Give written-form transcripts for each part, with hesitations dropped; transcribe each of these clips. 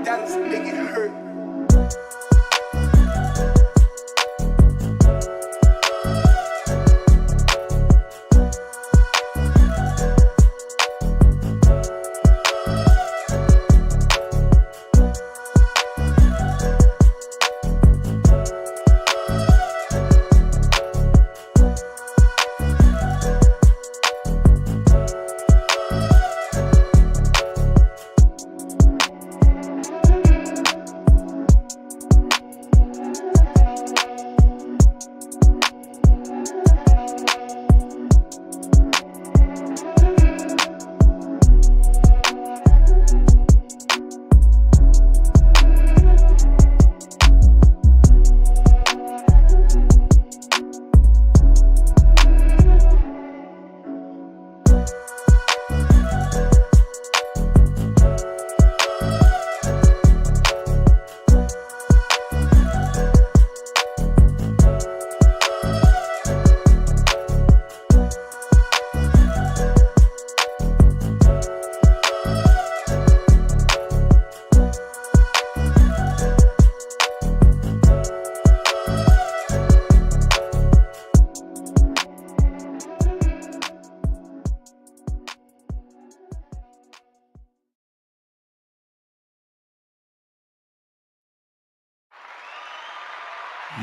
$5 make it hurt.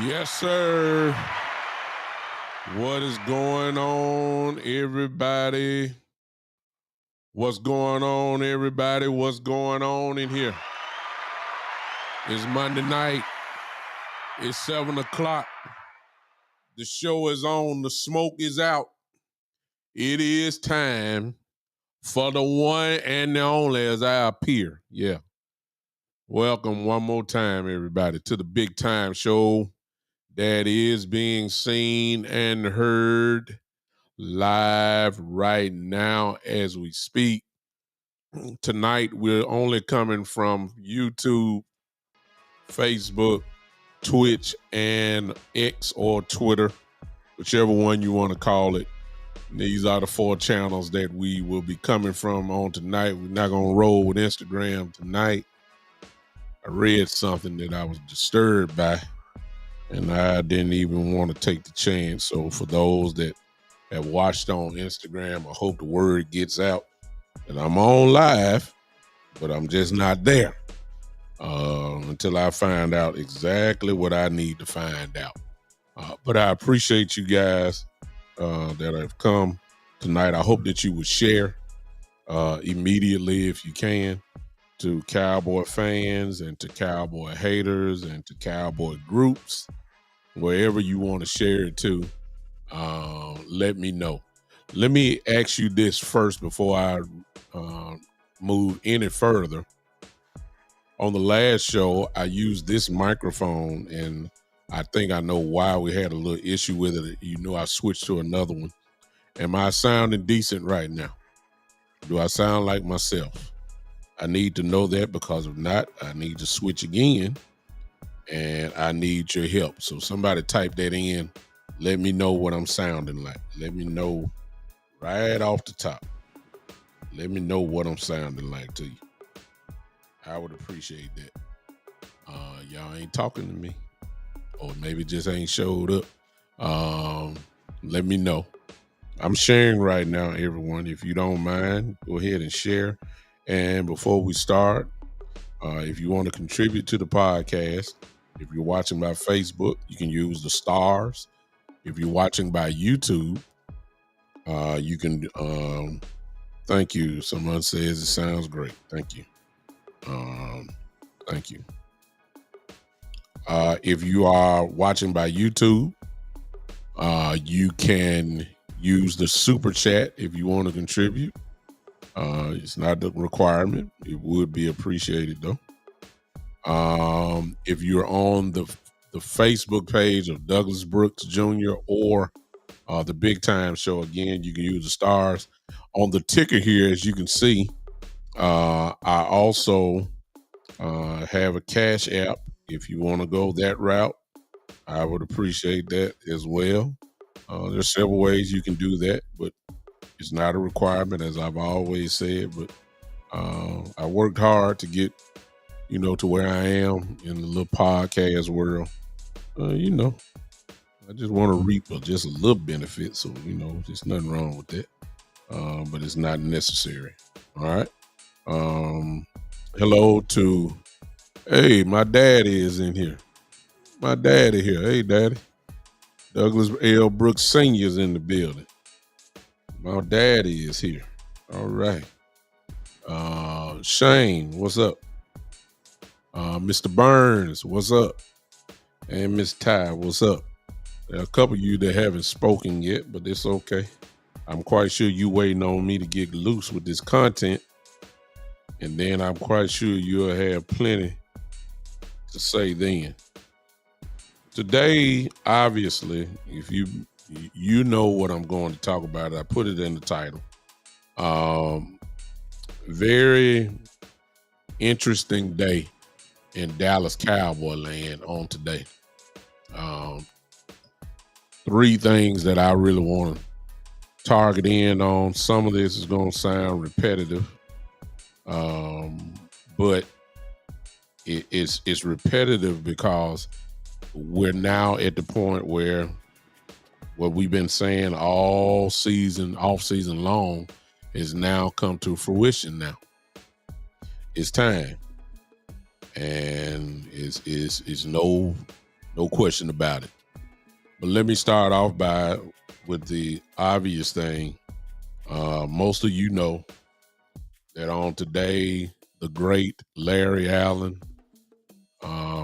Yes, sir. What is going on, everybody? What's going on, everybody? What's going on in here? It's Monday night. It's 7 o'clock. The show is on. The smoke is out. It is time for the one and the only, as I appear. Yeah. Welcome one more time, everybody, to the Big Time Show that is being seen and heard live right now as we speak. Tonight, we're only coming from YouTube, Facebook, Twitch, and X or Twitter, whichever one you want to call it. These are the 4 channels that we will be coming from on tonight. We're not going to roll with Instagram tonight. I read something that I was disturbed by, and I didn't even want to take the chance. So for those that have watched on Instagram, I hope the word gets out that I'm on live, but I'm just not there until I find out exactly what I need to find out. But I appreciate you guys that have come tonight. I hope that you would share immediately if you can to Cowboy fans and to Cowboy haters and to Cowboy groups, wherever you want to share it to. Let me know. Let me ask you this first before I move any further. On the last show, I used this microphone, and I think I know why we had a little issue with it. You know, I switched to another one. Am I sounding decent right now? Do I sound like myself? I need to know that, because if not, I need to switch again, and I need your help. So somebody type that in. Let me know what I'm sounding like. Let me know right off the top. Let me know what I'm sounding like to you. I would appreciate that. Y'all ain't talking to me, or maybe just ain't showed up. Let me know. I'm sharing right now, everyone. If you don't mind, go ahead and share. And before we start, if you want to contribute to the podcast, if you're watching by Facebook, you can use the stars. If you're watching by YouTube, you can, thank you. Someone says it sounds great. Thank you. Thank you. If you are watching by YouTube, you can use the super chat if you want to contribute. It's not the requirement. It would be appreciated though. If you're on the Facebook page of Douglas Brooks Jr. or the Big Time Show, again, you can use the stars. On the ticker here, as you can see, I also have a Cash App. If you want to go that route, I would appreciate that as well. There's several ways you can do that, but it's not a requirement, as I've always said. But I worked hard to get, to where I am in the little podcast world. You know, I just want to reap just a little benefit. So, there's nothing wrong with that. But it's not necessary. All right. Um, hello to, hey, my daddy is in here. My daddy here. Hey, daddy. Douglas L. Brooks Sr. is in the building. My daddy is here. All right. Shane, what's up? Mr. Burns, what's up? And Miss Ty, what's up? There are a couple of you that haven't spoken yet, but it's okay. I'm quite sure you waiting on me to get loose with this content. And then I'm quite sure you'll have plenty to say then. Today, obviously, if you know what I'm going to talk about, I put it in the title. Very interesting day in Dallas Cowboy land on today. Three things that I really want to target in on. Some of this is going to sound repetitive, but it's repetitive because we're now at the point where what we've been saying all season, off season long, is now come to fruition. Now it's time, and it's no question about it. But let me start off with the obvious thing. Most of you know that on today, the great Larry Allen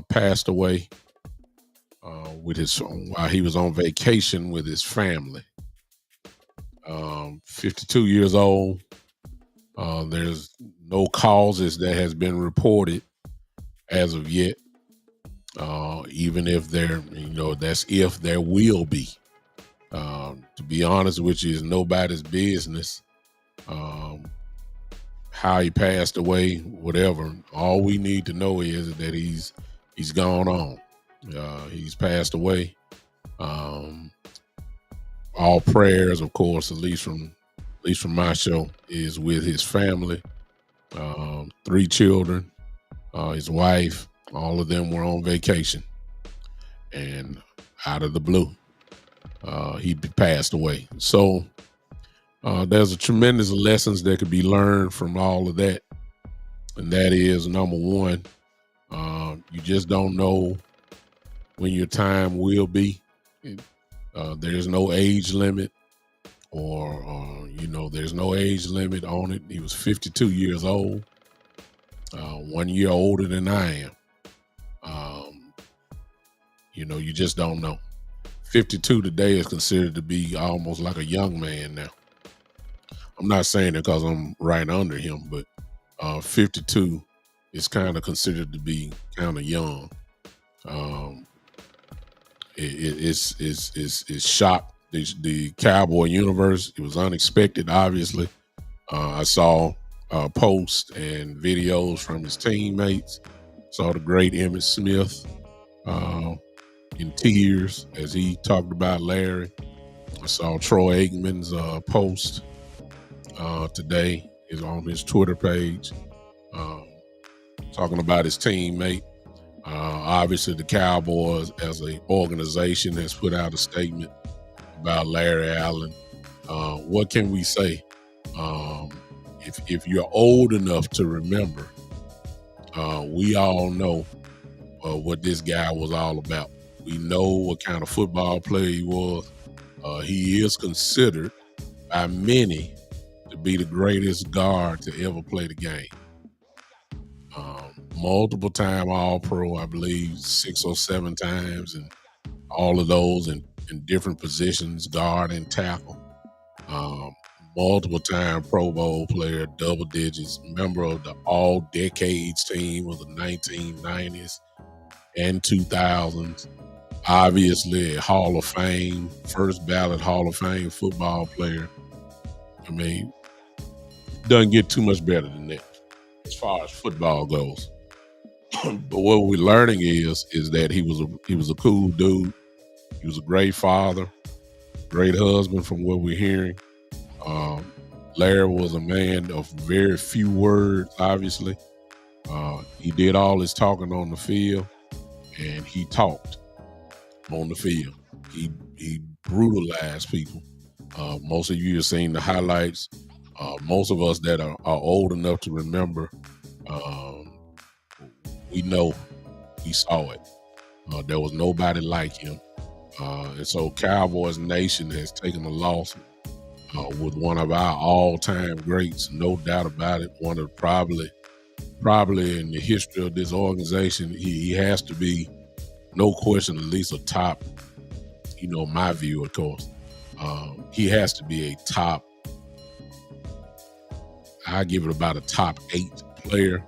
passed away while he was on vacation with his family. 52 years old. There's no causes that has been reported as of yet. Even if that's if there will be. To be honest with you, it's nobody's business how he passed away, whatever. All we need to know is that he's gone on. He's passed away. All prayers, of course, at least from my show, is with his family. 3 children, his wife. All of them were on vacation, and out of the blue, he passed away. So there's a tremendous lessons that could be learned from all of that, and that is, number one, you just don't know when your time will be. There's no age limit, or there's no age limit on it. He was 52 years old, 1 year older than I am. You just don't know. 52 today is considered to be almost like a young man now. I'm not saying it because I'm right under him, but 52 is kind of considered to be kind of young. It's shocked the Cowboy universe. It was unexpected, obviously. I saw posts and videos from his teammates. Saw the great Emmitt Smith in tears as he talked about Larry. I saw Troy Aikman's post today is on his Twitter page, talking about his teammate. Obviously, the Cowboys as an organization has put out a statement about Larry Allen. What can we say? If you're old enough to remember, we all know what this guy was all about. We know what kind of football player he was. He is considered by many to be the greatest guard to ever play the game. Multiple time All-Pro, I believe 6 or 7 times, and all of those in different positions, guard and tackle. Multiple time Pro Bowl player, double digits, member of the All Decades team of the 1990s and 2000s. Obviously a Hall of Fame, first ballot Hall of Fame football player. I mean, doesn't get too much better than that as far as football goes. But what we're learning is that he was a cool dude. He was a great father, great husband from what we're hearing. Larry was a man of very few words, obviously. He did all his talking on the field, and he talked on the field. He brutalized people. Most of you have seen the highlights. Most of us that are old enough to remember, um, we know we saw it. There was nobody like him. And so Cowboys Nation has taken a loss with one of our all-time greats, no doubt about it. One of probably in the history of this organization, he has to be, no question, at least a top, my view, of course. He has to be a top, I give it about a top 8 player.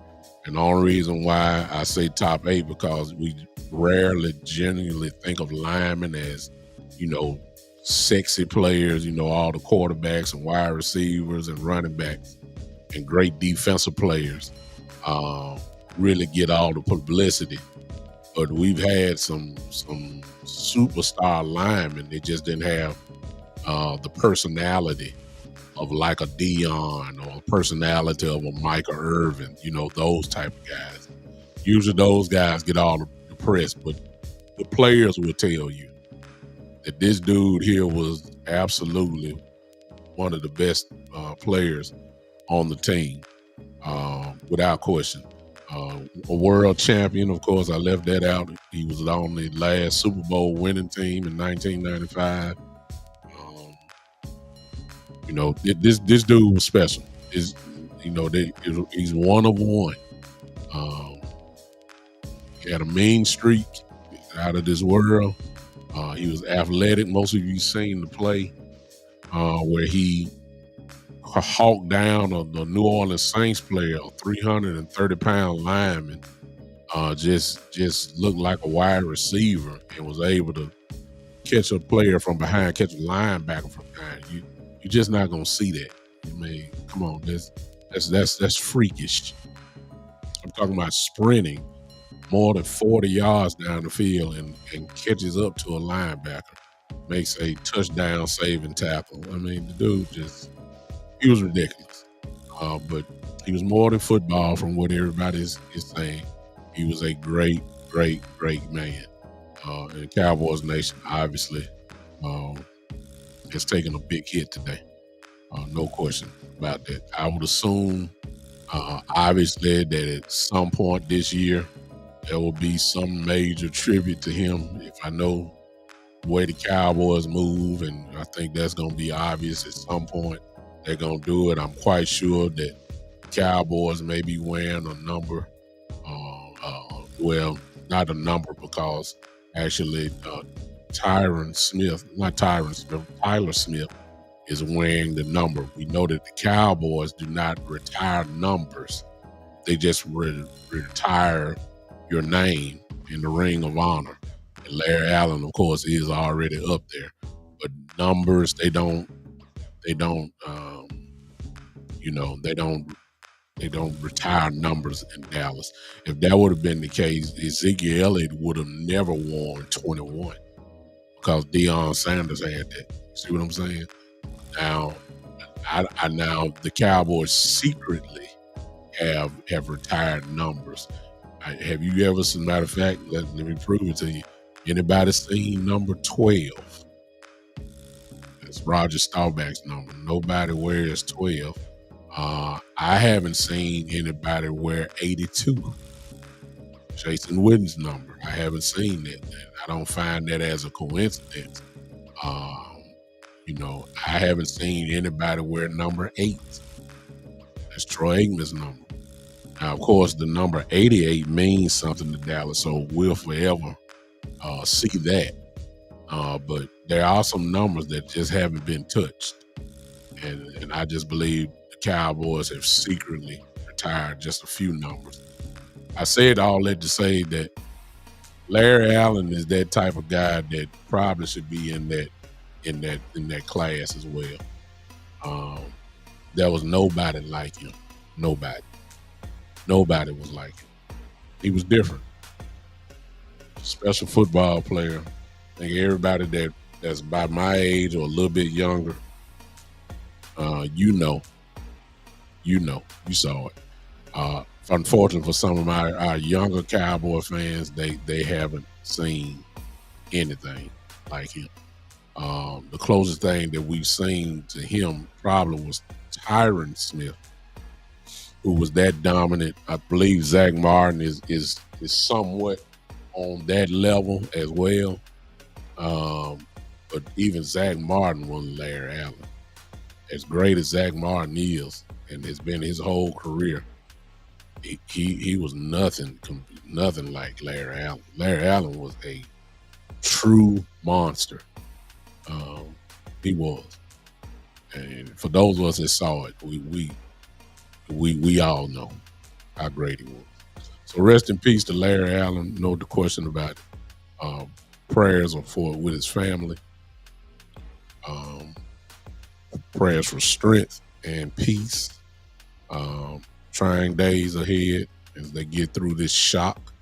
And the only reason why I say top 8, because we rarely genuinely think of linemen as, sexy players, all the quarterbacks and wide receivers and running backs and great defensive players really get all the publicity. But we've had some superstar linemen that just didn't have the personality of like a Dion or a personality of a Michael Irvin, those type of guys. Usually those guys get all the press, but the players will tell you that this dude here was absolutely one of the best players on the team, without question. A world champion, of course, I left that out. He was on the last Super Bowl winning team in 1995. This dude was special. He's one of one. He had a mean streak, out of this world. He was athletic. Most of you seen the play where he hawked down the New Orleans Saints player, a 330-pound lineman, just looked like a wide receiver and was able to catch a player from behind, catch a linebacker from behind. You're just not gonna see that. I mean, come on, that's freakish. I'm talking about sprinting more than 40 yards down the field and catches up to a linebacker, makes a touchdown saving tackle. I mean, the dude he was ridiculous. But he was more than football, from what everybody is saying. He was a great, great, great man. And Cowboys Nation, obviously, has taken a big hit today. No question about that. I would assume, obviously, that at some point this year, there will be some major tribute to him. If I know the way the Cowboys move, and I think that's going to be obvious at some point, they're going to do it. I'm quite sure that Cowboys may be wearing a number. Well, not a number, because actually Tyler Smith is wearing the number. We know that the Cowboys do not retire numbers. They just retire your name in the Ring of Honor. And Larry Allen, of course, is already up there. But numbers, they don't retire numbers in Dallas. If that would have been the case, Ezekiel Elliott would have never worn 21, because Deion Sanders had that. See what I'm saying? Now, now the Cowboys secretly have retired numbers. Have you ever, as a matter of fact, let me prove it to you. Anybody seen number 12? That's Roger Staubach's number. Nobody wears 12. I haven't seen anybody wear 82. Jason Witten's number. I haven't seen that. I don't find that as a coincidence. I haven't seen anybody wear number 8. That's Troy Aikman's number. Now, of course, the number 88 means something to Dallas, so we'll forever see that. But there are some numbers that just haven't been touched. And I just believe the Cowboys have secretly retired just a few numbers. I said all that to say that Larry Allen is that type of guy that probably should be in that class as well. There was nobody like him. Nobody was like him. He was different. Special football player. I think everybody that's about my age or a little bit younger, you saw it. unfortunately for some of our younger Cowboy fans, they haven't seen anything like him. The closest thing that we've seen to him probably was Tyron Smith, who was that dominant. I believe Zach Martin is somewhat on that level as well. But even Zach Martin wasn't Larry Allen. As great as Zach Martin is, and has been his whole career, he was nothing like Larry Allen. Larry Allen was a true monster. He was, and for those of us that saw it, we all know how great he was. So rest in peace to Larry Allen. No question about it. Prayers are for with his family. Prayers for strength and peace. Trying days ahead as they get through this shock.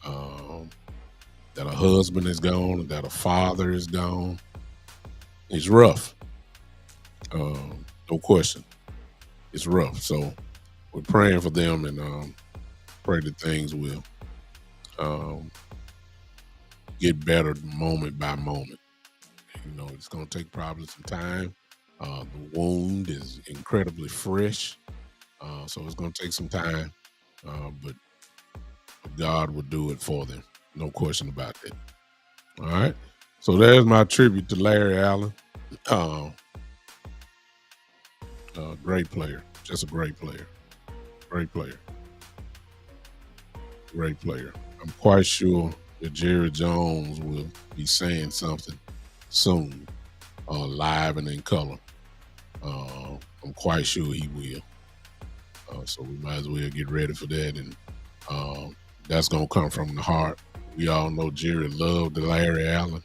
That a husband is gone, that a father is gone. It's rough. No question. It's rough. So we're praying for them and pray that things will get better moment by moment. You know, it's going to take probably some time. The wound is incredibly fresh. So it's going to take some time. But God will do it for them. No question about that. All right. So there's my tribute to Larry Allen. Great player. Just a great player. Great player. Great player. I'm quite sure that Jerry Jones will be saying something soon, live and in color. I'm quite sure he will. So we might as well get ready for that. And that's going to come from the heart. We all know Jerry loved Larry Allen.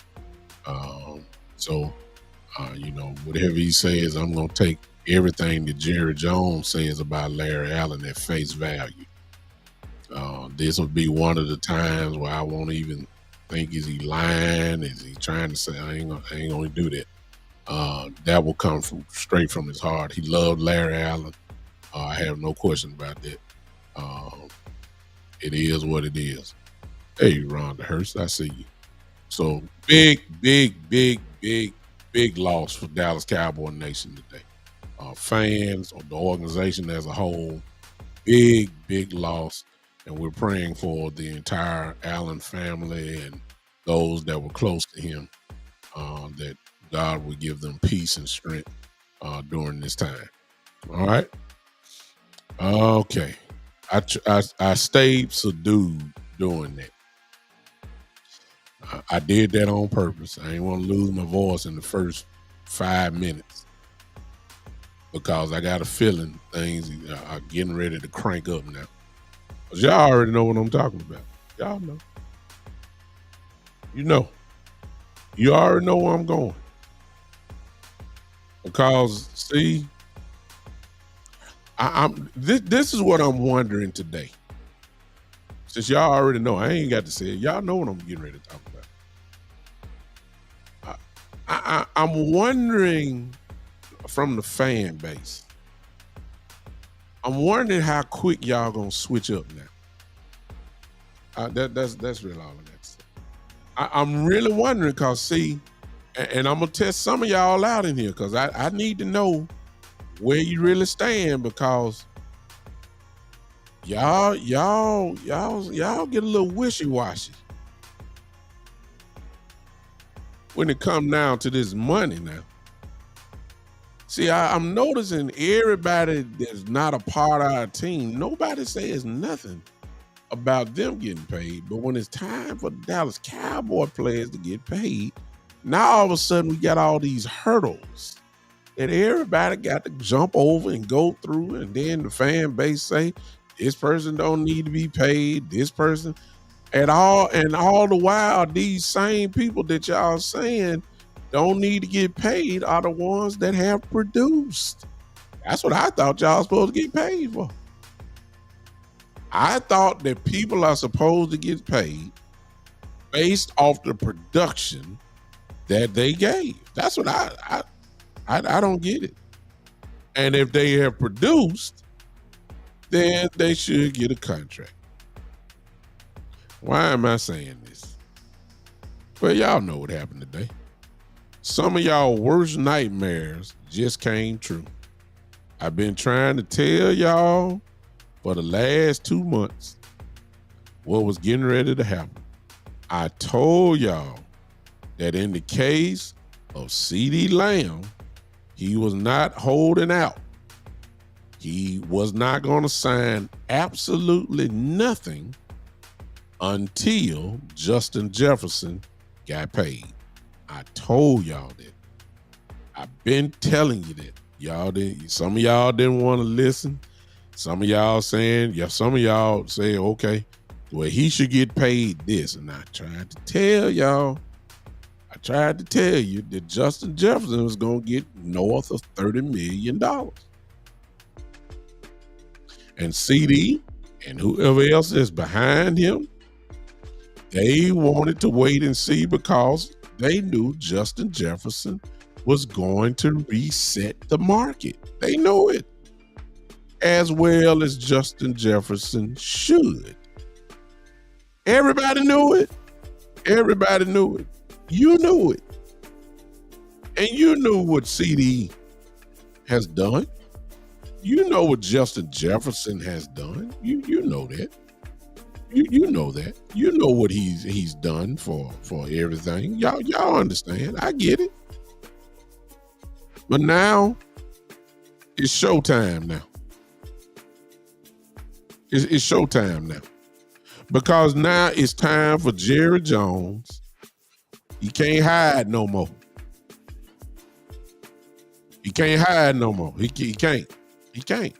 You know, whatever he says, I'm going to take everything that Jerry Jones says about Larry Allen at face value. This will be one of the times where I won't even think, is he lying? Is he trying to say, I ain't going to do that. That will come straight from his heart. He loved Larry Allen. I have no question about that. It is what it is. Hey, Rhonda Hurst, I see you. So big loss for Dallas Cowboy Nation today. Fans or the organization as a whole, big loss. And we're praying for the entire Allen family and those that were close to him, that God will give them peace and strength during this time. All right. Okay. I stayed subdued doing that. I did that on purpose. I didn't want to lose my voice in the first 5 minutes because I got a feeling things are getting ready to crank up now. Because y'all already know what I'm talking about. Y'all know. You know. You already know where I'm going. Because, see, this is what I'm wondering today. Since y'all already know, I ain't got to say it. Y'all know what I'm getting ready to talk about. I'm wondering from the fan base. I'm wondering how quick y'all gonna switch up now. That's really all I got to say. I'm really wondering because, see, and I'm gonna test some of y'all out in here because I need to know where you really stand because y'all get a little wishy-washy when it come down to this money now. See, I'm noticing everybody that's not a part of our team, nobody says nothing about them getting paid. But when it's time for the Dallas Cowboy players to get paid, now all of a sudden we got all these hurdles that everybody got to jump over and go through. And then the fan base say, this person don't need to be paid, this person and all the while, these same people that y'all saying don't need to get paid are the ones that have produced. That's what I thought y'all supposed to get paid for. I thought that people are supposed to get paid based off the production that they gave. That's what I don't get it. And if they have produced, then they should get a contract. Why am I saying this? Well, y'all know what happened today. Some of y'all worst nightmares just came true. I've been trying to tell y'all for the last 2 months what was getting ready to happen. I told y'all that in the case of CeeDee Lamb, he was not holding out. He was not going to sign absolutely nothing until Justin Jefferson got paid. I told y'all that. I've been telling you that. Y'all didn't. Some of y'all didn't want to listen. Some of y'all saying, yeah, some of y'all say, okay, well, he should get paid this. And I tried to tell y'all, that Justin Jefferson was going to get north of $30 million. And CeeDee and whoever else is behind him, they wanted to wait and see because they knew Justin Jefferson was going to reset the market. They knew it. As well as Justin Jefferson should. Everybody knew it. Everybody knew it. You knew it. And you knew what CeeDee has done. You know what Justin Jefferson has done. You know that. You know that. You know what he's done for everything. Y'all understand. I get it. But now it's showtime now. It's showtime now. Because now it's time for Jerry Jones. He can't hide no more. He can't hide no more. He can't. He can't.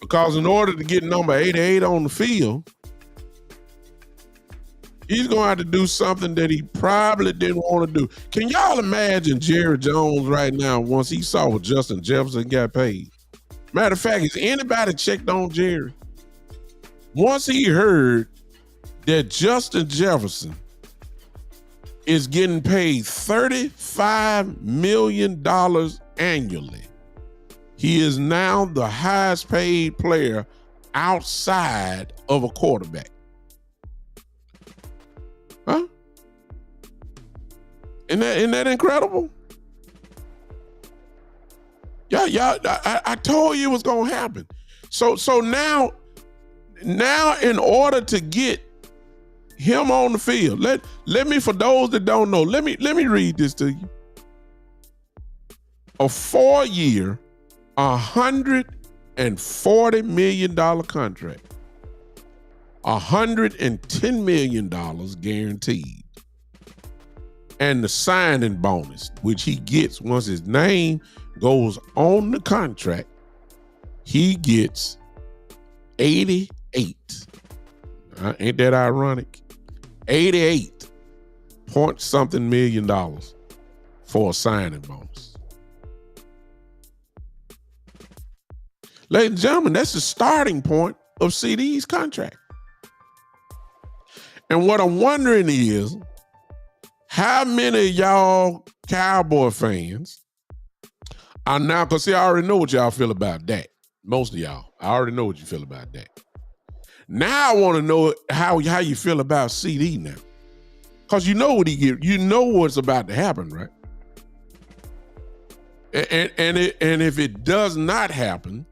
Because in order to get number 88 on the field, he's going to have to do something that he probably didn't want to do. Can y'all imagine Jerry Jones right now once he saw what Justin Jefferson got paid? Matter of fact, has anybody checked on Jerry? Once he heard that Justin Jefferson is getting paid $35 million annually, he is now the highest paid player outside of a quarterback. Huh? Isn't that incredible? Yeah, I told you it was gonna happen. So now in order to get him on the field, let me, for those that don't know, let me read this to you. A 4-year, $140 million contract. $110 million guaranteed. And the signing bonus, which he gets once his name goes on the contract, he gets 88. Ain't that ironic? 88 point something million dollars for a signing bonus. Ladies and gentlemen, that's the starting point of CeeDee's contract. And what I'm wondering is, how many of y'all Cowboy fans are now, because see, I already know what y'all feel about that. Most of y'all, I already know what you feel about that. Now I want to know how you feel about CeeDee now. Because you know what he get, you know what's about to happen, right? And if it does not happen,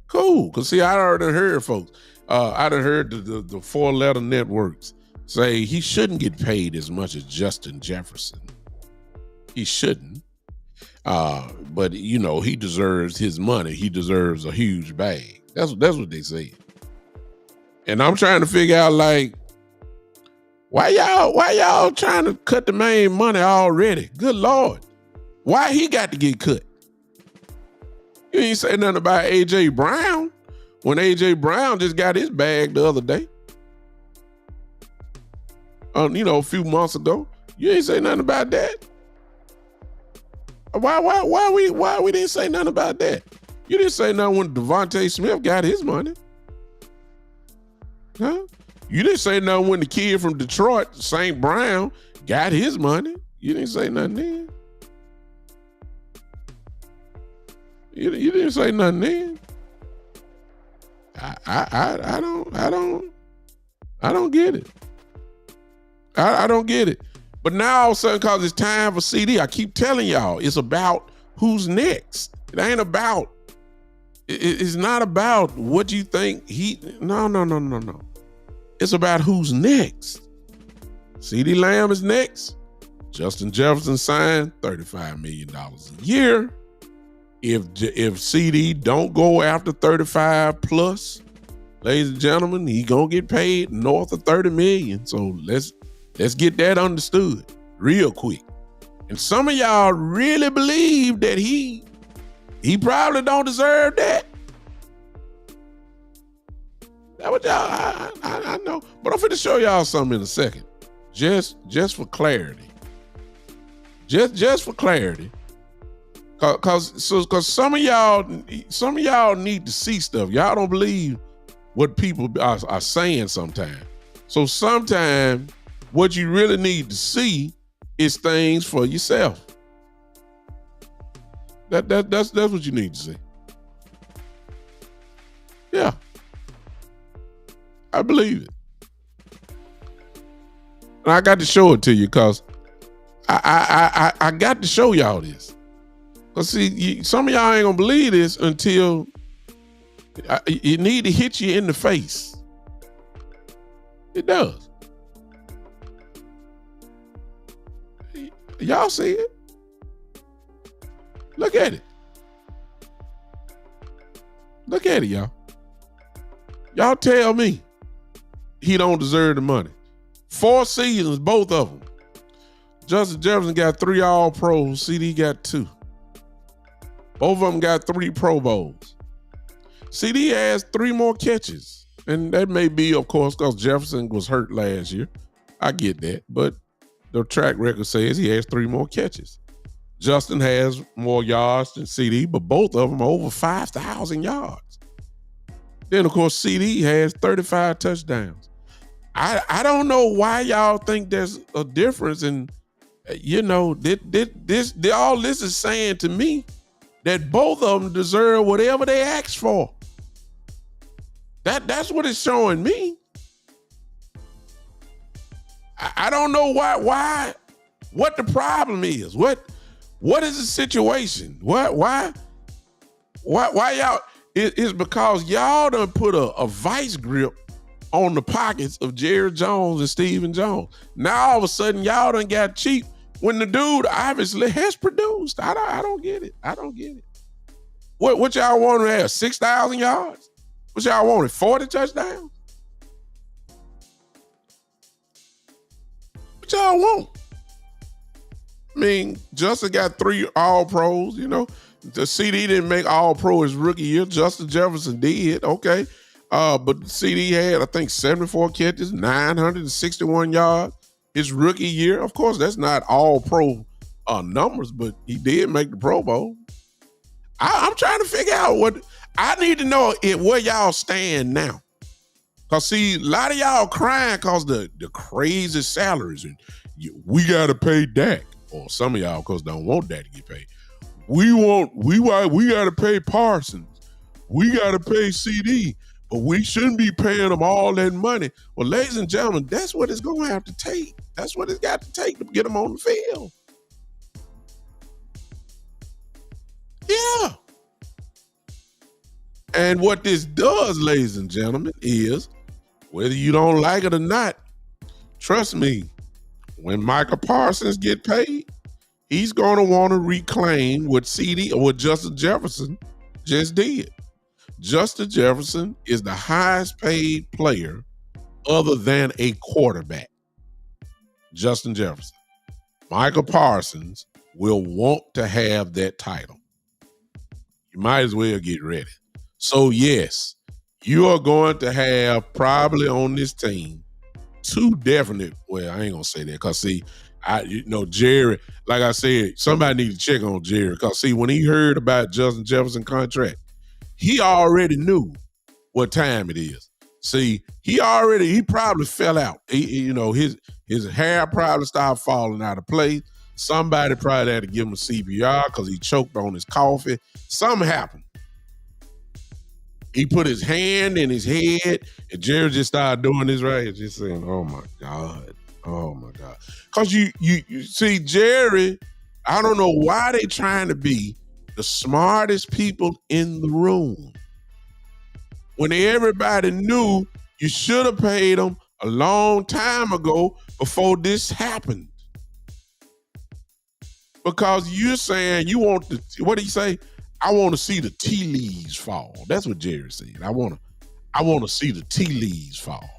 cool. Because see, I already heard folks, I done heard the 4-letter networks say he shouldn't get paid as much as Justin Jefferson. He shouldn't. But you know, he deserves his money. He deserves a huge bag. That's what they say. And I'm trying to figure out, like, why y'all trying to cut the main money already? Good Lord. Why he got to get cut? You ain't say nothing about A.J. Brown when A.J. Brown just got his bag the other day. A few months ago. You ain't say nothing about that. Why we didn't say nothing about that? You didn't say nothing when Devontae Smith got his money. Huh? You didn't say nothing when the kid from Detroit, St. Brown, got his money. You didn't say nothing then. You didn't say nothing then. I don't get it. I don't get it. But now all of a sudden, cause it's time for CD, I keep telling y'all, it's about who's next. It ain't about. It's not about what you think No. It's about who's next. CD Lamb is next. Justin Jefferson signed $35 million a year. If CD don't go after 35 plus, ladies and gentlemen, he gonna get paid north of 30 million. So let's get that understood real quick. And some of y'all really believe that he probably don't deserve that. That what y'all I know. But I'm finna show y'all something in a second. Just for clarity. Just for clarity. Cause some of y'all need to see stuff. Y'all don't believe what people are saying sometimes. So sometimes what you really need to see is things for yourself. That's what you need to see. Yeah. I believe it. And I got to show it to you because I got to show y'all this. Because see, some of y'all ain't gonna believe this until it need to hit you in the face. It does. Y'all see it? Look at it. Look at it, y'all. Y'all tell me he don't deserve the money. 4 seasons, both of them. Justin Jefferson got 3 All-Pros. CD got 2. Both of them got 3 Pro Bowls. CD has 3 more catches. And that may be, of course, because Jefferson was hurt last year. I get that. But the track record says he has 3 more catches. Justin has more yards than CD, but both of them are over 5,000 yards. Then, of course, CD has 35 touchdowns. I don't know why y'all think there's a difference. And, all this is saying to me that both of them deserve whatever they asked for. That's what it's showing me. I don't know why, what the problem is. What is the situation? Why y'all? It's because y'all done put a vice grip on the pockets of Jerry Jones and Stephen Jones. Now all of a sudden y'all done got cheap when the dude obviously has produced. I don't get it. I don't get it. What y'all want to have? 6,000 yards? What y'all wanted? 40 touchdowns? What y'all want? I mean, Justin got 3 All-Pros, The CD didn't make All-Pro his rookie year. Justin Jefferson did, okay. But CD had, I think, 74 catches, 961 yards his rookie year. Of course, that's not All-Pro numbers, but he did make the Pro Bowl. I'm trying to figure out what I need to know where y'all stand now. Because, see, a lot of y'all crying because the crazy salaries. And we got to pay Dak. Or some of y'all, of course, don't want Dak to get paid. We got to pay Parsons. We got to pay CD. But we shouldn't be paying them all that money. Well, ladies and gentlemen, that's what it's going to have to take. That's what it's got to take to get them on the field. Yeah. And what this does, ladies and gentlemen, is whether you don't like it or not, trust me, when Michael Parsons get paid, he's going to want to reclaim what CD or what Justin Jefferson just did. Justin Jefferson is the highest paid player other than a quarterback. Justin Jefferson. Michael Parsons will want to have that title. You might as well get ready. So yes, you are going to have probably on this team 2 definite, well, I ain't gonna say that because see, Jerry, like I said, somebody need to check on Jerry because see, when he heard about Justin Jefferson contract, he already knew what time it is. See, he probably fell out. His hair probably started falling out of place. Somebody probably had to give him a CPR because he choked on his coffee. Something happened. He put his hand in his head, and Jerry just started doing this right here, just saying, "Oh my God, oh my God." Cause you see, Jerry, I don't know why they trying to be the smartest people in the room when everybody knew you should have paid them a long time ago before this happened. Because you're saying you want to, what did he say? I want to see the tea leaves fall. That's what Jerry said. I want to see the tea leaves fall.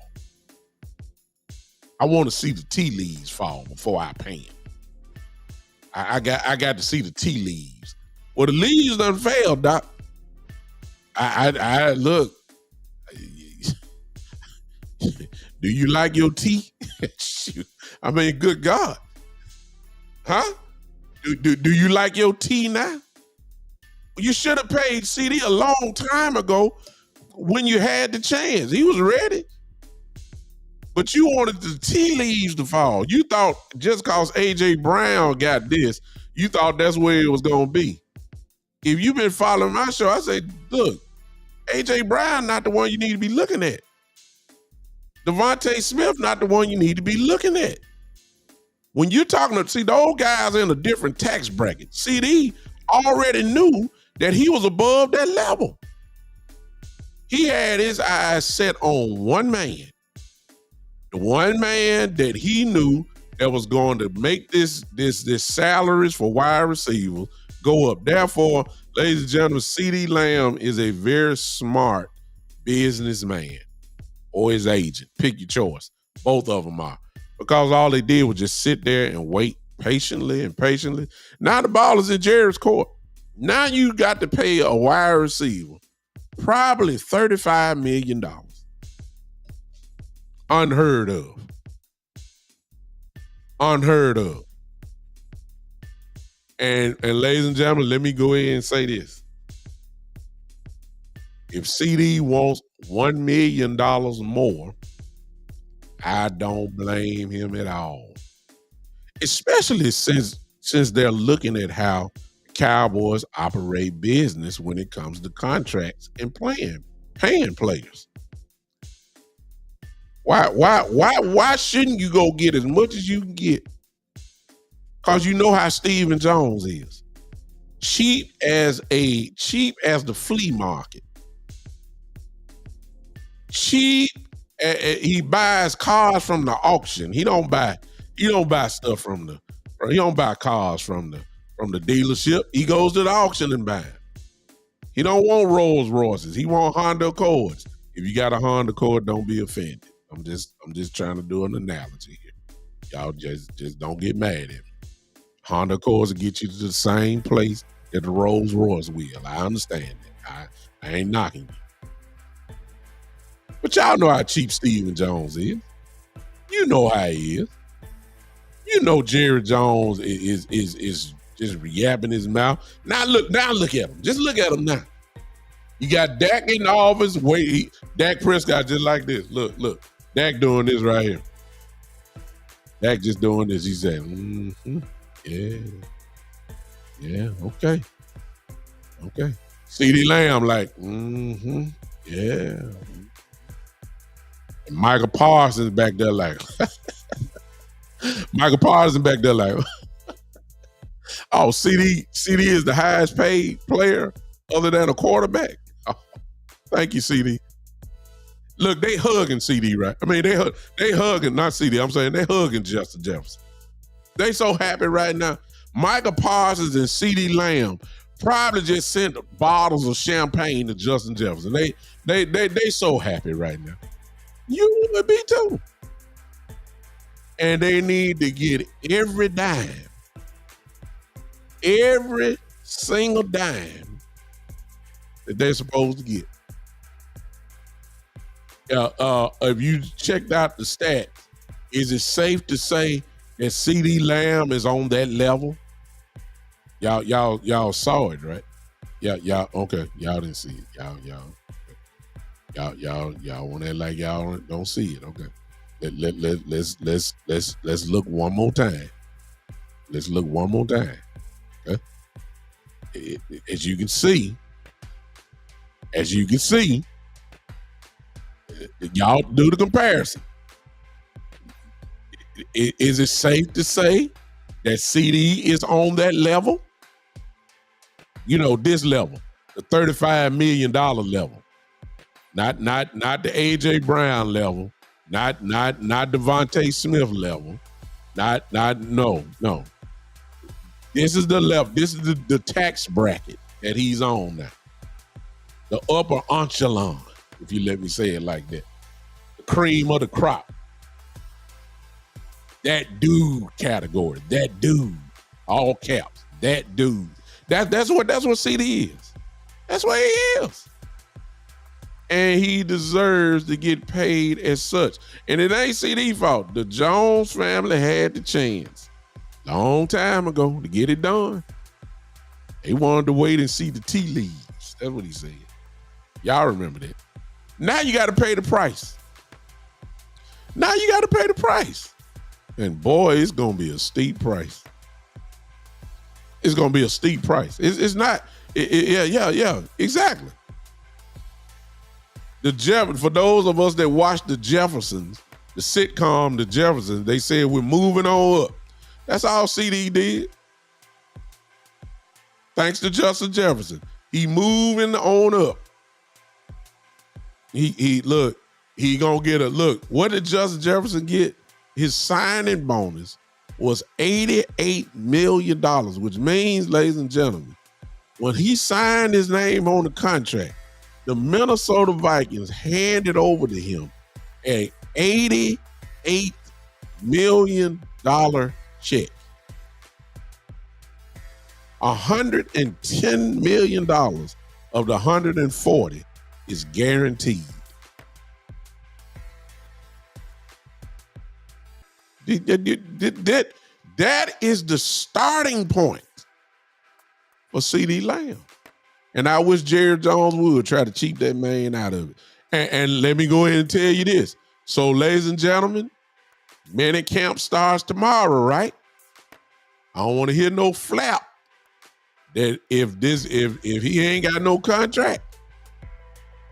I want to see the tea leaves fall before I pay him. I got to see the tea leaves. Well, the leaves done failed, Doc. I look. Do you like your tea? Shoot. I mean, good God. Huh? Do you like your tea now? You should have paid CD a long time ago when you had the chance. He was ready. But you wanted the tea leaves to fall. You thought just because A.J. Brown got this, you thought that's where it was going to be. If you've been following my show, I say, look, A.J. Brown not the one you need to be looking at. Devontae Smith not the one you need to be looking at. When you're talking to, see, those guys are in a different tax bracket. CD already knew that he was above that level. He had his eyes set on one man. The one man that he knew that was going to make this salaries for wide receivers go up. Therefore, ladies and gentlemen, CD Lamb is a very smart businessman or his agent. Pick your choice. Both of them are. Because all they did was just sit there and wait patiently. Now the ball is in Jerry's court. Now you got to pay a wide receiver probably $35 million. Unheard of. And ladies and gentlemen, let me go ahead and say this. If CD wants $1 million more, I don't blame him at all. Especially since they're looking at how Cowboys operate business when it comes to contracts and paying players. Why shouldn't you go get as much as you can get? Because you know how Stephen Jones is. Cheap as the flea market. Cheap. He buys cars from the auction. He don't buy stuff he don't buy cars from the dealership. He goes to the auction and buy them. He don't want Rolls Royces. He want Honda Accords. If you got a Honda Accord, don't be offended. I'm just trying to do an analogy here. Y'all just don't get mad at me. Honda Accords will get you to the same place that the Rolls Royce will. I understand that. I ain't knocking you. But y'all know how cheap Stephen Jones is. You know how he is. You know Jerry Jones is just yapping his mouth. Now look at him. Just look at him now. You got Dak in the office. Dak Prescott just like this. Look. Dak doing this right here. Dak just doing this. He said, yeah, okay. CD Lamb like, yeah. And Michael Parsons back there like, oh, CD is the highest paid player other than a quarterback. Oh, thank you, CD. Look, they hugging CD, right? I mean, they hugging, not CD. I'm saying they hugging Justin Jefferson. They so happy right now. Michael Parsons and CD Lamb probably just sent bottles of champagne to Justin Jefferson. They so happy right now. You would be too. And they need to get every dime, every single dime that they're supposed to get. If you checked out the stats, is it safe to say that CD Lamb is on that level? Y'all saw it, right? Y'all okay. Y'all didn't see it. Y'all want to act like y'all don't see it. Okay. Let's look one more time. Okay? As you can see, As you can see, y'all do the comparison. Is it safe to say that CD is on that level? You know, this level, the $35 million level. Not the AJ Brown level, not Devontae Smith level, no. This is the level. This is the tax bracket that he's on now. The upper echelon, if you let me say it like that. The cream of the crop. That dude category. That dude. All caps. That dude. That's what CD is. That's what he is. And he deserves to get paid as such. And it ain't CD fault. The Jones family had the chance long time ago to get it done. They wanted to wait and see the tea leaves. That's what he said. Y'all remember that. Now you got to pay the price. And boy, it's going to be a steep price. It's going to be a steep price. It's not. Yeah, exactly. For those of us that watched the Jeffersons, the sitcom The Jeffersons, they said we're moving on up. That's all CD did. Thanks to Justin Jefferson. He moving on up. He gonna get a look. What did Justin Jefferson get? His signing bonus was $88 million, which means, ladies and gentlemen, when he signed his name on the contract, the Minnesota Vikings handed over to him a $88 million check. $110 million of the 140 is guaranteed. That is the starting point for CD Lamb. And I wish Jerry Jones would try to cheat that man out of it. And let me go ahead and tell you this. So, ladies and gentlemen, minute camp starts tomorrow, right? I don't want to hear no flap that if he ain't got no contract,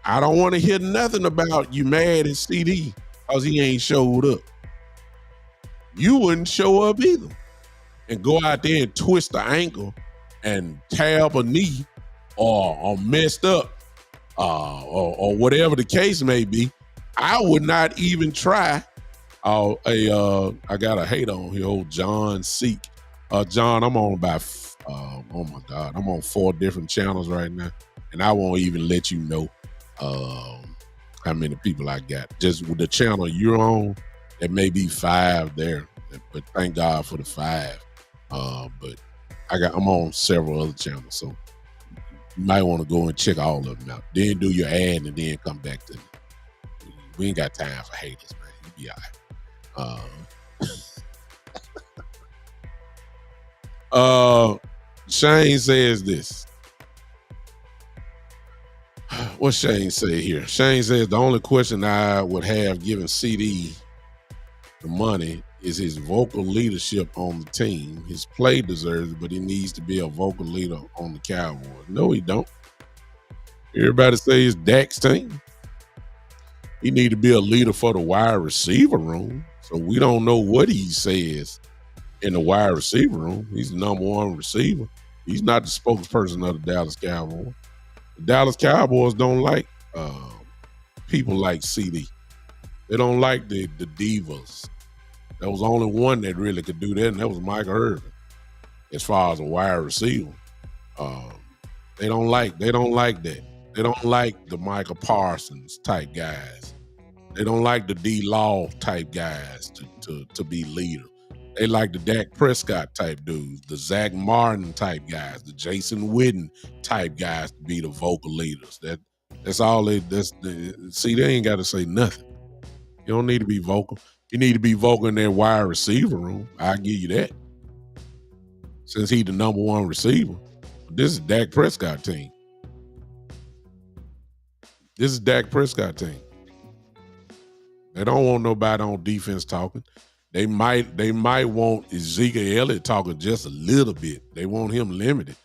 I don't want to hear nothing about you mad at CD because he ain't showed up. You wouldn't show up either and go out there and twist the ankle and tear up a knee or messed up or whatever the case may be. I would not even try. I got a hate on here, old John Seek. John, I'm on about, oh my God, I'm on 4 different channels right now, and I won't even let you know how many people I got. Just with the channel you're on, there may be 5 there, but thank God for the 5. But I'm on several other channels, so you might want to go and check all of them out. Then do your ad and then come back to me. We ain't got time for haters, man. You be all right. Shane says this. What Shane say here? Shane says the only question I would have given CD the money is his vocal leadership on the team. His play deserves it, but he needs to be a vocal leader on the Cowboys. No, he don't. Everybody say it's Dak's team. He need to be a leader for the wide receiver room. So we don't know what he says in the wide receiver room. He's the number 1 receiver. He's not the spokesperson of the Dallas Cowboys. The Dallas Cowboys don't like people like CD. They don't like the divas. There was only one that really could do that, and that was Michael Irvin. As far as a wide receiver, they don't like that. They don't like the Michael Parsons type guys. They don't like the D. Law type guys to be leader. They like the Dak Prescott type dudes, the Zach Martin type guys, the Jason Witten type guys to be the vocal leaders. That's all they. See, they ain't got to say nothing. You don't need to be vocal. You need to be vocal in their wide receiver room. I'll give you that. Since he's the number 1 receiver, this is Dak Prescott team. This is Dak Prescott team. They don't want nobody on defense talking. They might want Ezekiel Elliott talking just a little bit. They want him limited.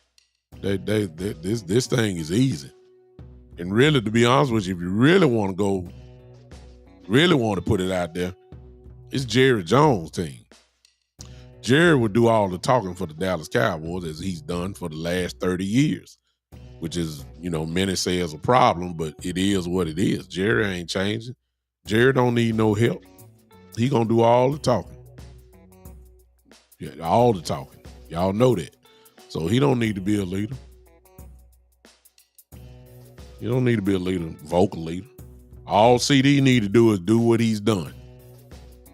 This thing is easy. And really, to be honest with you, if you really want to go, really want to put it out there, it's Jerry Jones' team. Jerry would do all the talking for the Dallas Cowboys as he's done for the last 30 years, which is, many say is a problem, but it is what it is. Jerry ain't changing. Jerry don't need no help. He gonna do all the talking. Yeah, all the talking. Y'all know that. So he don't need to be a leader. You don't need to be a leader, vocal leader. All CD need to do is do what he's done.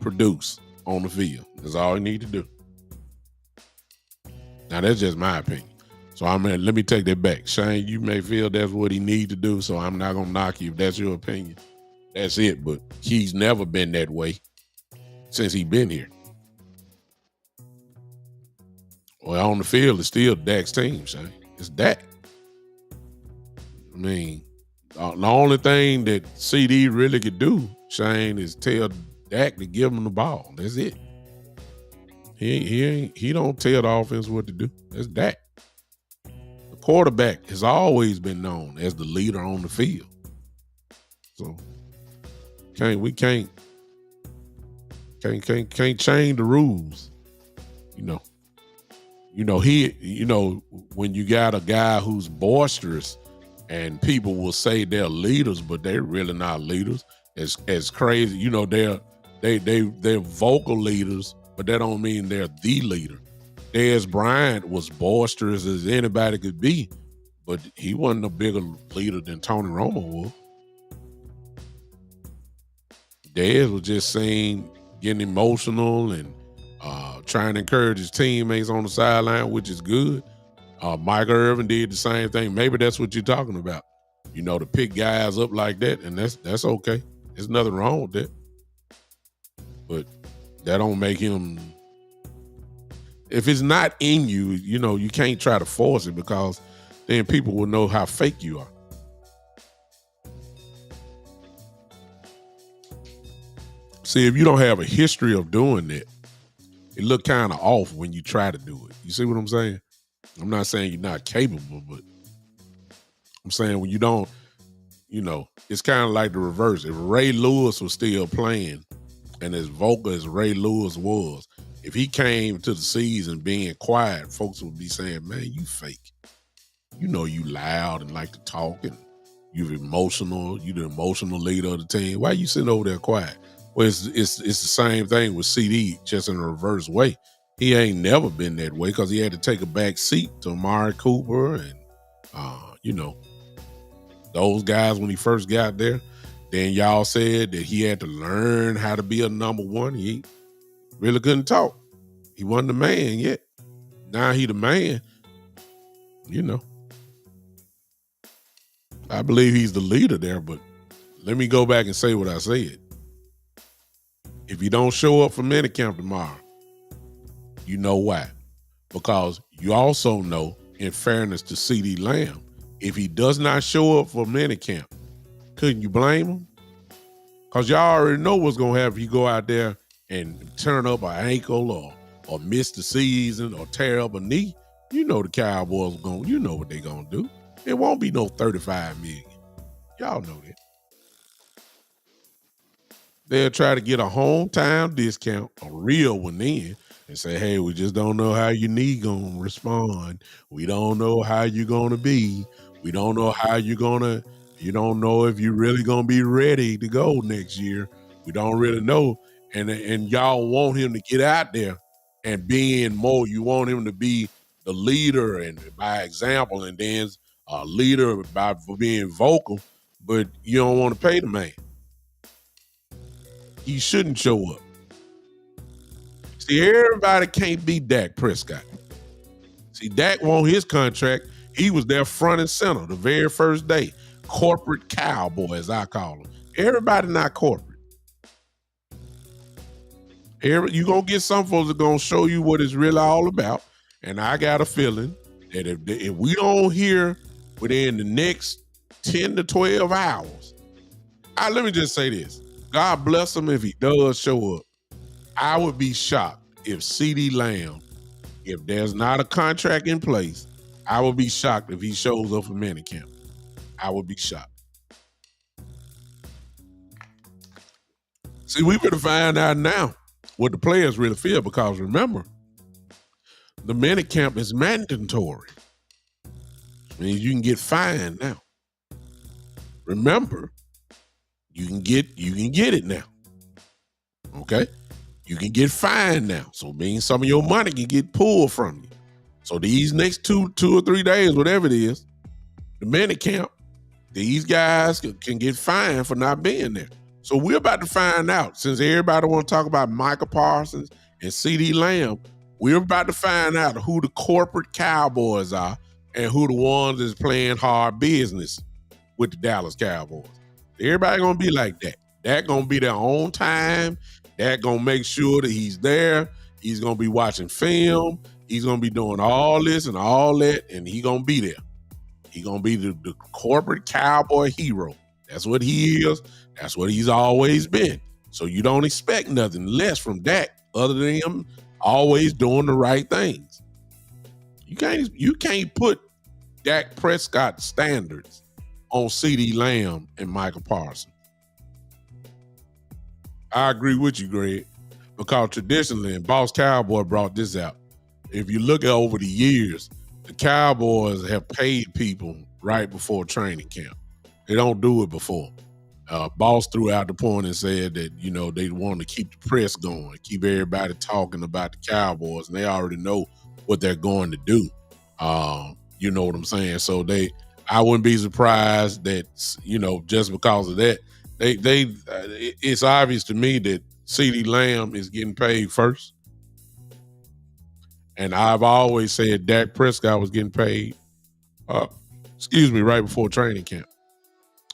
Produce on the field. That's all he need to do. Now that's just my opinion. So let me take that back. Shane, you may feel that's what he need to do, so I'm not gonna knock you if that's your opinion. That's it. But he's never been that way since he been here. Well, on the field, it's still Dak's team, Shane. It's Dak. I mean, the only thing that CD really could do, Shane, is tell Dak to give him the ball. That's it. He don't tell the offense what to do. That's Dak. The quarterback has always been known as the leader on the field. So we can't change the rules. When you got a guy who's boisterous and people will say they're leaders, but they're really not leaders. As crazy, they're vocal leaders, but that don't mean they're the leader. Dez Bryant was boisterous as anybody could be, but he wasn't a bigger leader than Tony Romo was. Dez was just saying, getting emotional and trying to encourage his teammates on the sideline, which is good. Mike Irvin did the same thing. Maybe that's what you're talking about. To pick guys up like that, and that's okay. There's nothing wrong with that. But that don't make him. If it's not in you, you can't try to force it, because then people will know how fake you are. See, if you don't have a history of doing that, it look kind of off when you try to do it. You see what I'm saying? I'm not saying you're not capable, but I'm saying when you don't, it's kind of like the reverse. If Ray Lewis was still playing and as vocal as Ray Lewis was, if he came to the season being quiet, folks would be saying, man, you fake. You loud and like to talk, and you're emotional. You're the emotional leader of the team. Why you sitting over there quiet? Well, it's the same thing with CD, just in a reverse way. He ain't never been that way because he had to take a back seat to Amari Cooper and, those guys when he first got there. Then y'all said that he had to learn how to be a number one. He really couldn't talk. He wasn't the man yet. Now he the man. I believe he's the leader there, but let me go back and say what I said. If you don't show up for minicamp tomorrow, you know why. Because you also know, in fairness to CeeDee Lamb, if he does not show up for minicamp, couldn't you blame him? Because y'all already know what's going to happen if you go out there and turn up an ankle or miss the season or tear up a knee. The Cowboys what they're going to do. It won't be no $35 million. Y'all know that. They'll try to get a hometown discount, a real one then, and say, hey, we just don't know how your knee going to respond. We don't know how you're going to be. We don't know how you don't know if you're really going to be ready to go next year. We don't really know. And y'all want him to get out there and being more. You want him to be the leader and by example, and then a leader for being vocal, but you don't want to pay the man. He shouldn't show up. See, everybody can't be Dak Prescott. See, Dak won his contract. He was there front and center the very first day. Corporate cowboy, as I call him. Everybody not corporate. You're going to get some folks that are going to show you what it's really all about. And I got a feeling that if we don't hear within the next 10 to 12 hours, let me just say this. God bless him if he does show up. I would be shocked if CeeDee Lamb, if there's not a contract in place, I would be shocked if he shows up for minicamp. I would be shocked. See, we better find out now what the players really feel, because remember, the minute camp is mandatory. I mean, you can get fined now. Remember, you can get it now. Okay? You can get fined now. So it means some of your money can get pulled from you. So these next two or 3 days, whatever it is, the minute camp, these guys can get fined for not being there. So we're about to find out, since everybody want to talk about Micah Parsons and CeeDee Lamb, we're about to find out who the corporate Cowboys are and who the ones that's playing hard business with the Dallas Cowboys. Everybody gonna be like that. That gonna be their own time. That gonna make sure that he's there. He's gonna be watching film. He's gonna be doing all this and all that, and he gonna be there. He gonna be the corporate cowboy hero. That's what he is. That's what he's always been. So you don't expect nothing less from Dak other than him always doing the right things. You can't put Dak Prescott standards on CeeDee Lamb and Michael Parsons. I agree with you, Greg, because traditionally, and Boss Cowboy brought this out, if you look at over the years, the Cowboys have paid people right before training camp. They don't do it before. Boss threw out the point and said that, they want to keep the press going, keep everybody talking about the Cowboys, and they already know what they're going to do. You know what I'm saying? So I wouldn't be surprised that, just because of that, it's obvious to me that CeeDee Lamb is getting paid first. And I've always said Dak Prescott was getting paid, right before training camp.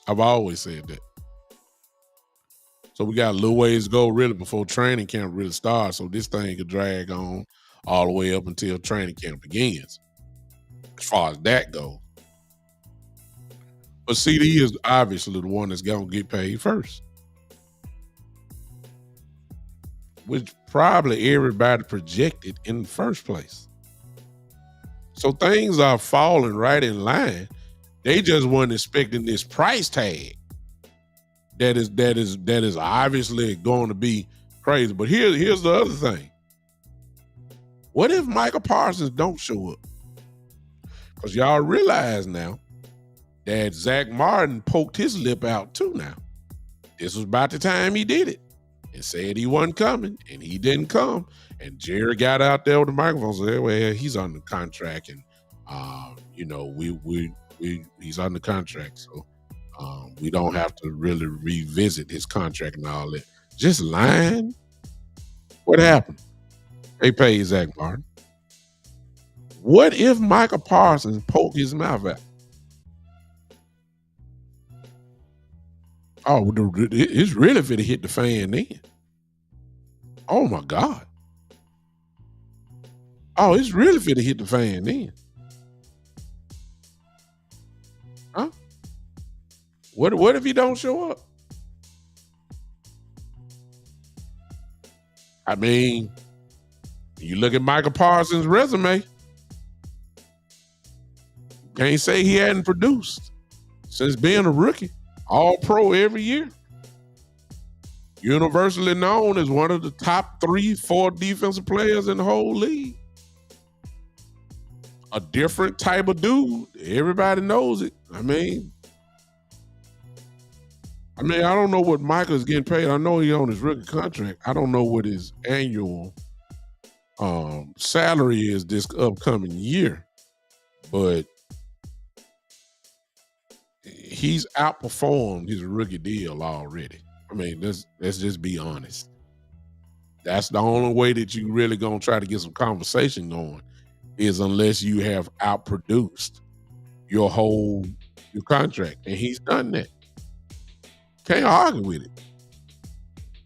I've always said that. So we got a little ways to go really before training camp really starts. So this thing could drag on all the way up until training camp begins, as far as that goes. But CeeDee is obviously the one that's going to get paid first, which probably everybody projected in the first place. So things are falling right in line. They just weren't expecting this price tag that is obviously going to be crazy. But here's the other thing. What if Michael Parsons don't show up? Because y'all realize now that Zach Martin poked his lip out too now. This was about the time he did it and said he wasn't coming, and he didn't come. And Jerry got out there with the microphone and said, well, he's under contract, and he's under contract, so we don't have to really revisit his contract and all that. Just lying. What happened? They paid Zach Martin. What if Michael Parsons poked his mouth out? Oh, it's really finna hit the fan then. Oh my God. Oh, it's really finna hit the fan then. Huh? What if he don't show up? I mean, you look at Michael Parsons' resume, can't say he hadn't produced since being a rookie. All pro every year. Universally known as one of the top 3-4 defensive players in the whole league. A different type of dude. Everybody knows it. I mean, I don't know what Michael's getting paid. I know he's on his rookie contract. I don't know what his annual salary is this upcoming year, but he's outperformed his rookie deal already. I mean, let's just be honest. That's the only way that you really gonna try to get some conversation going, is unless you have outproduced your contract, and he's done that. Can't argue with it.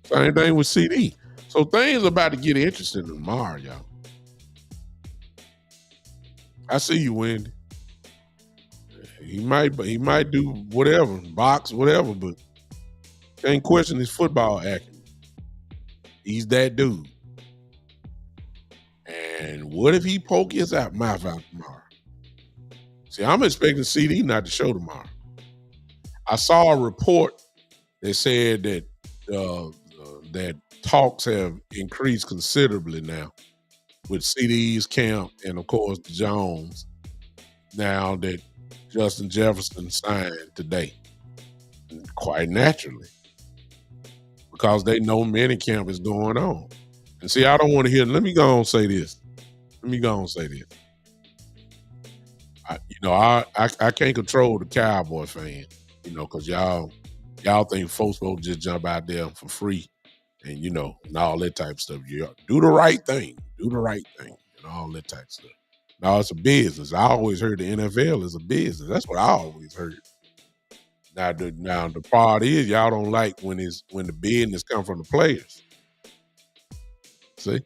Same thing with CeeDee. So things about to get interesting tomorrow, y'all. I see you, Wendy. He might do whatever, box, whatever, but can't question his football acumen. He's that dude. And what if he poke his mouth out tomorrow? See, I'm expecting CeeDee not to show tomorrow. I saw a report that said that that talks have increased considerably now with CD's camp and of course Jones. Now that Justin Jefferson signed today, quite naturally, because they know minicamp is going on. And see, I don't want to hear. Let me go and say this. Let me go and say this. I can't control the Cowboy fan, because y'all think folks will just jump out there for free and and all that type of stuff. You do the right thing, and all that type of stuff. No, it's a business. I always heard the NFL is a business. That's what I always heard. Now the part is y'all don't like when the business come from the players. See,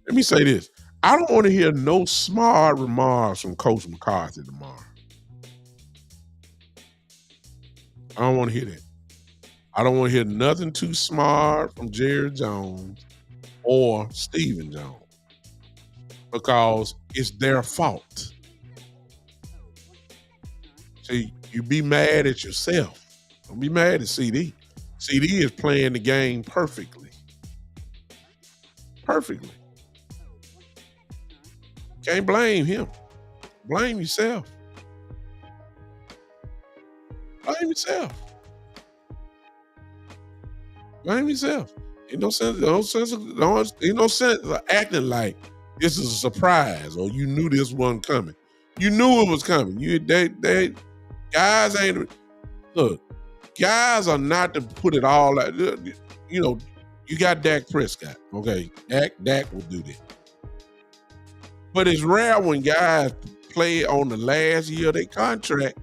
let me say this. I don't want to hear no smart remarks from Coach McCarthy tomorrow. I don't want to hear that. I don't want to hear nothing too smart from Jerry Jones or Stephen Jones because it's their fault. See, you be mad at yourself. Don't be mad at CD. CD is playing the game perfectly. Perfectly. Can't blame him. Blame yourself. Blame yourself. Blame yourself. Ain't no sense of acting like this is a surprise or you knew this wasn't coming. You knew it was coming. Guys are not to put it all out. You got Dak Prescott. Okay. Dak will do that. But it's rare when guys play on the last year of their contract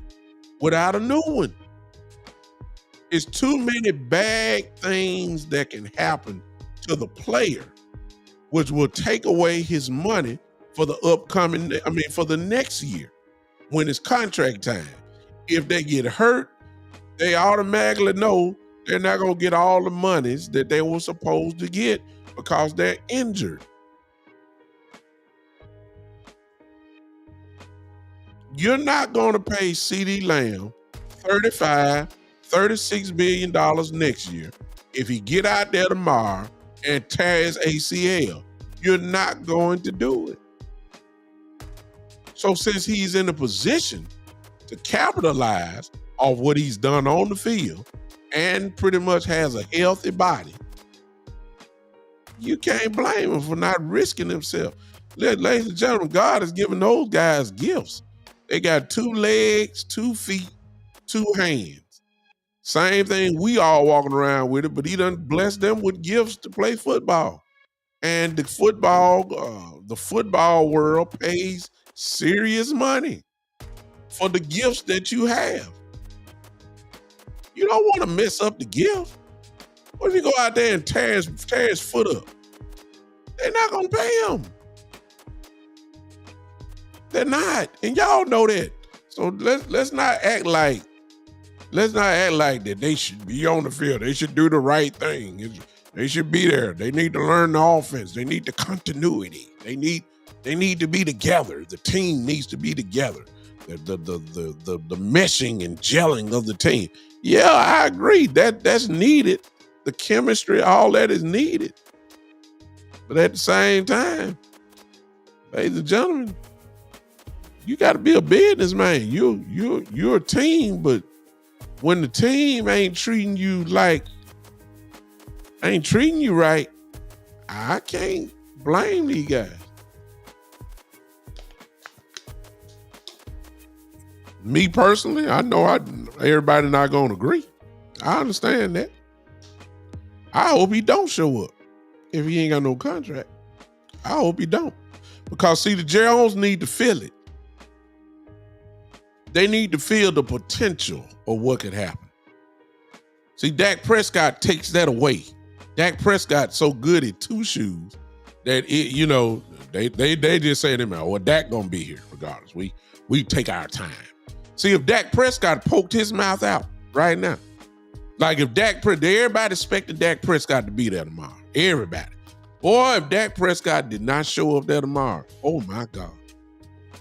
without a new one. It's too many bad things that can happen to the player, which will take away his money for the next year when it's contract time. If they get hurt, they automatically know they're not going to get all the monies that they were supposed to get because they're injured. You're not going to pay CeeDee Lamb $36 million next year if he get out there tomorrow and tear his ACL. You're not going to do it. So since he's in a position to capitalize off what he's done on the field and pretty much has a healthy body, you can't blame him for not risking himself. Ladies and gentlemen, God has given those guys gifts. They got 2 legs, 2 feet, 2 hands. Same thing we all walking around with it, but he done blessed them with gifts to play football. And the football world pays serious money for the gifts that you have. You don't want to mess up the gift. What if you go out there and tear his foot up? They're not going to pay him. They're not, and y'all know that. So let's not act like that they should be on the field. They should do the right thing. They should be there. They need to learn the offense. They need the continuity. They need to be together. The team needs to be together. The meshing and gelling of the team. Yeah, I agree. That's needed. The chemistry, all that is needed. But at the same time, ladies and gentlemen, you got to be a businessman. You're a team, but when the team ain't treating you right, I can't blame these guys. Me personally, I know everybody not gonna agree. I understand that. I hope he don't show up if he ain't got no contract. I hope he don't, because see, the Jones need to feel it. They need to feel the potential of what could happen. See, Dak Prescott takes that away. Dak Prescott so good at 2 shoes that they just say to him, well, Dak gonna be here regardless. We take our time. See, if Dak Prescott poked his mouth out right now, like if everybody expected Dak Prescott to be there tomorrow. Everybody. Boy, if Dak Prescott did not show up there tomorrow, oh my God.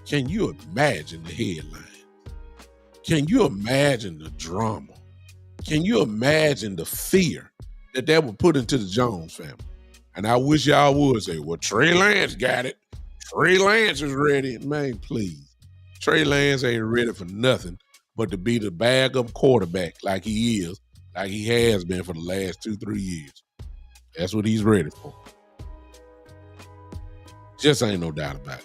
Can you imagine the headline? Can you imagine the drama? Can you imagine the fear that was put into the Jones family. And I wish y'all would say, well, Trey Lance got it. Trey Lance is ready. Man, please. Trey Lance ain't ready for nothing but to be the backup quarterback like he is, like he has been for the last 2-3 years. That's what he's ready for. Just ain't no doubt about it.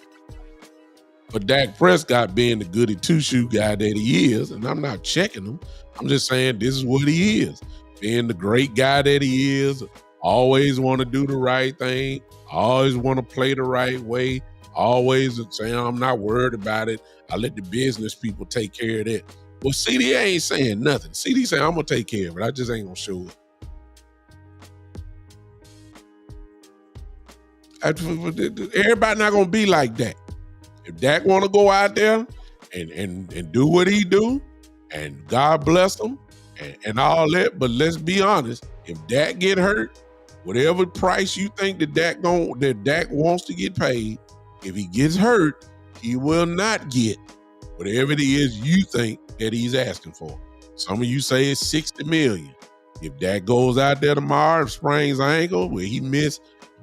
But Dak Prescott being the goody two-shoe guy that he is, and I'm not checking him, I'm just saying this is what he is. Being the great guy that he is, always want to do the right thing, always want to play the right way, always saying I'm not worried about it. I let the business people take care of that. Well, CD ain't saying nothing. CD saying I'm going to take care of it. I just ain't going to show it. Everybody not going to be like that. If Dak want to go out there and do what he do, and God bless him and all that, but let's be honest, if Dak get hurt, whatever price you think that Dak wants to get paid, if he gets hurt, he will not get whatever it is you think that he's asking for. Some of you say it's $60 million. If Dak goes out there tomorrow and sprains ankle where he missed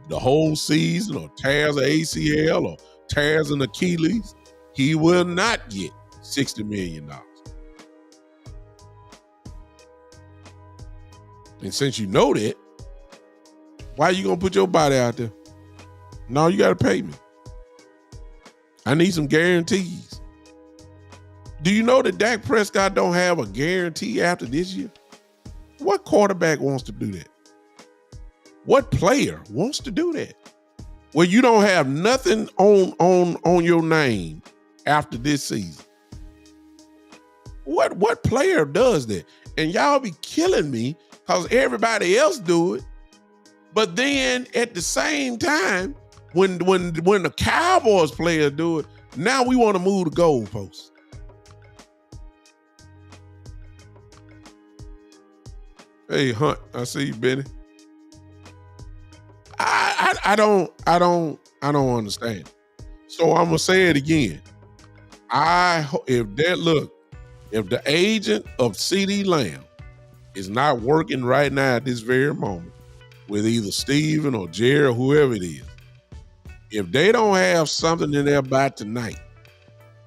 the whole season or tears an ACL or tears an Achilles, he will not get $60 million. And since you know that, why are you going to put your body out there? No, you got to pay me. I need some guarantees. Do you know that Dak Prescott don't have a guarantee after this year? What quarterback wants to do that? What player wants to do that? Well, you don't have nothing on your name after this season. What player does that? And y'all be killing me because everybody else do it. But then at the same time, when the Cowboys players do it, now we want to move the goalposts. Hey, Hunt, I see you, Benny. I don't understand. So I'm gonna say it again. If the agent of CD Lamb is not working right now at this very moment with either Steven or Jerry or whoever it is, if they don't have something in there by tonight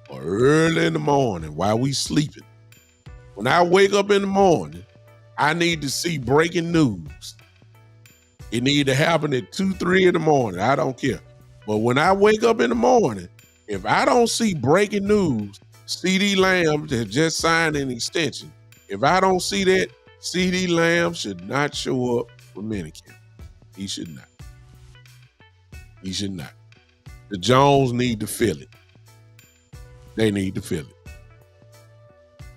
or early in the morning while we sleeping, when I wake up in the morning, I need to see breaking news. It need to happen at 2-3 in the morning. I don't care. But when I wake up in the morning, if I don't see breaking news, CD Lamb has just signed an extension. If I don't see that, CD Lamb should not show up for minicamp. He should not. He should not. The Jones need to feel it. They need to feel it.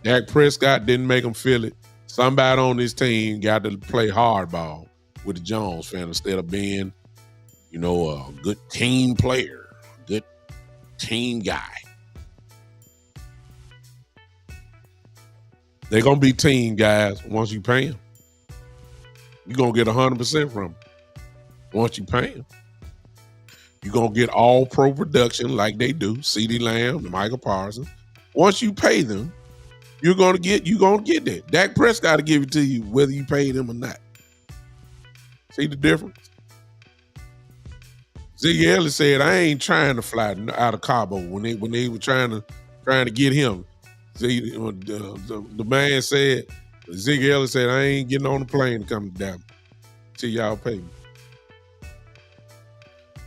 Dak Prescott didn't make them feel it. Somebody on this team got to play hardball with the Jones fan instead of being, a good team player, a good team guy. They're going to be team guys once you pay them. You're going to get 100% from them once you pay them. You're going to get all pro production like they do, CeeDee Lamb and Michael Parsons. Once you pay them, you're going to get that. Dak Prescott to give it to you whether you pay them or not. See the difference? Ziggy Elliott said, I ain't trying to fly out of Cabo when they were trying to get him. See, the man said, Ziggy Elliott said, I ain't getting on the plane to come down till y'all pay me.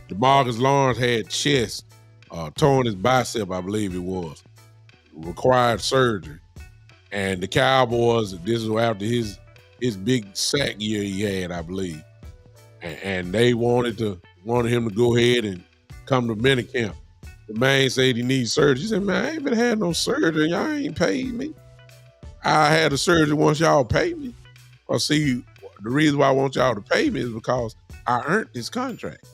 DeMarcus Lawrence had chest, torn his bicep, I believe it was, required surgery. And the Cowboys, this is after his big sack year he had, I believe. And they wanted him to go ahead and come to minicamp. The man said he needs surgery. He said, man, I ain't even had no surgery. Y'all ain't paid me. I had a surgery once y'all pay me. Or see, the reason why I want y'all to pay me is because I earned this contract.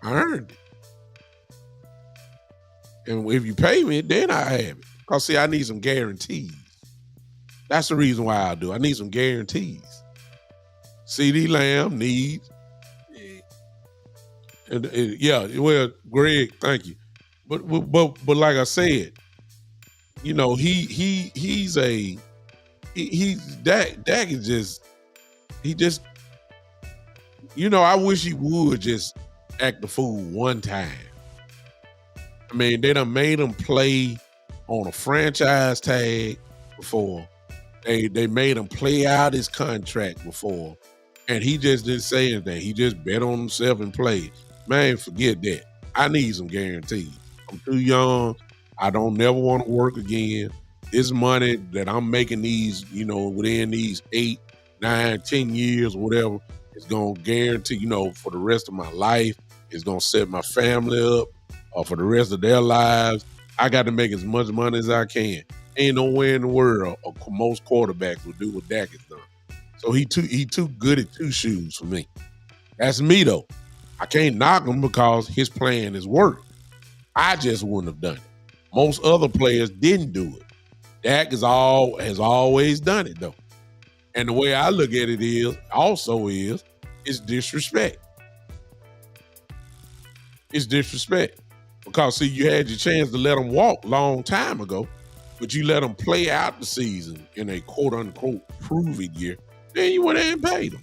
I earned it. And if you pay me, then I have it. Because, see, I need some guarantees. That's the reason why I do. I need some guarantees. CeeDee Lamb needs, Greg, thank you. But like I said, Dak is just I wish he would just act the fool one time. I mean, they done made him play on a franchise tag before. They made him play out his contract before, and he just didn't say anything. He just bet on himself and played. Man, forget that. I need some guarantees. I'm too young. I don't never want to work again. This money that I'm making these, within these 8, 9, 10 years, whatever, is gonna guarantee, for the rest of my life. It's gonna set my family up for the rest of their lives. I got to make as much money as I can. Ain't nowhere in the world most quarterbacks will do what Dak has done. So he too good at two shoes for me. That's me though. I can't knock him because his plan has worked. I just wouldn't have done it. Most other players didn't do it. Dak has always done it though. And the way I look at it is it's disrespect. It's disrespect. Because see, you had your chance to let him walk long time ago, but you let him play out the season in a quote unquote prove-it year. Then you went in and paid him.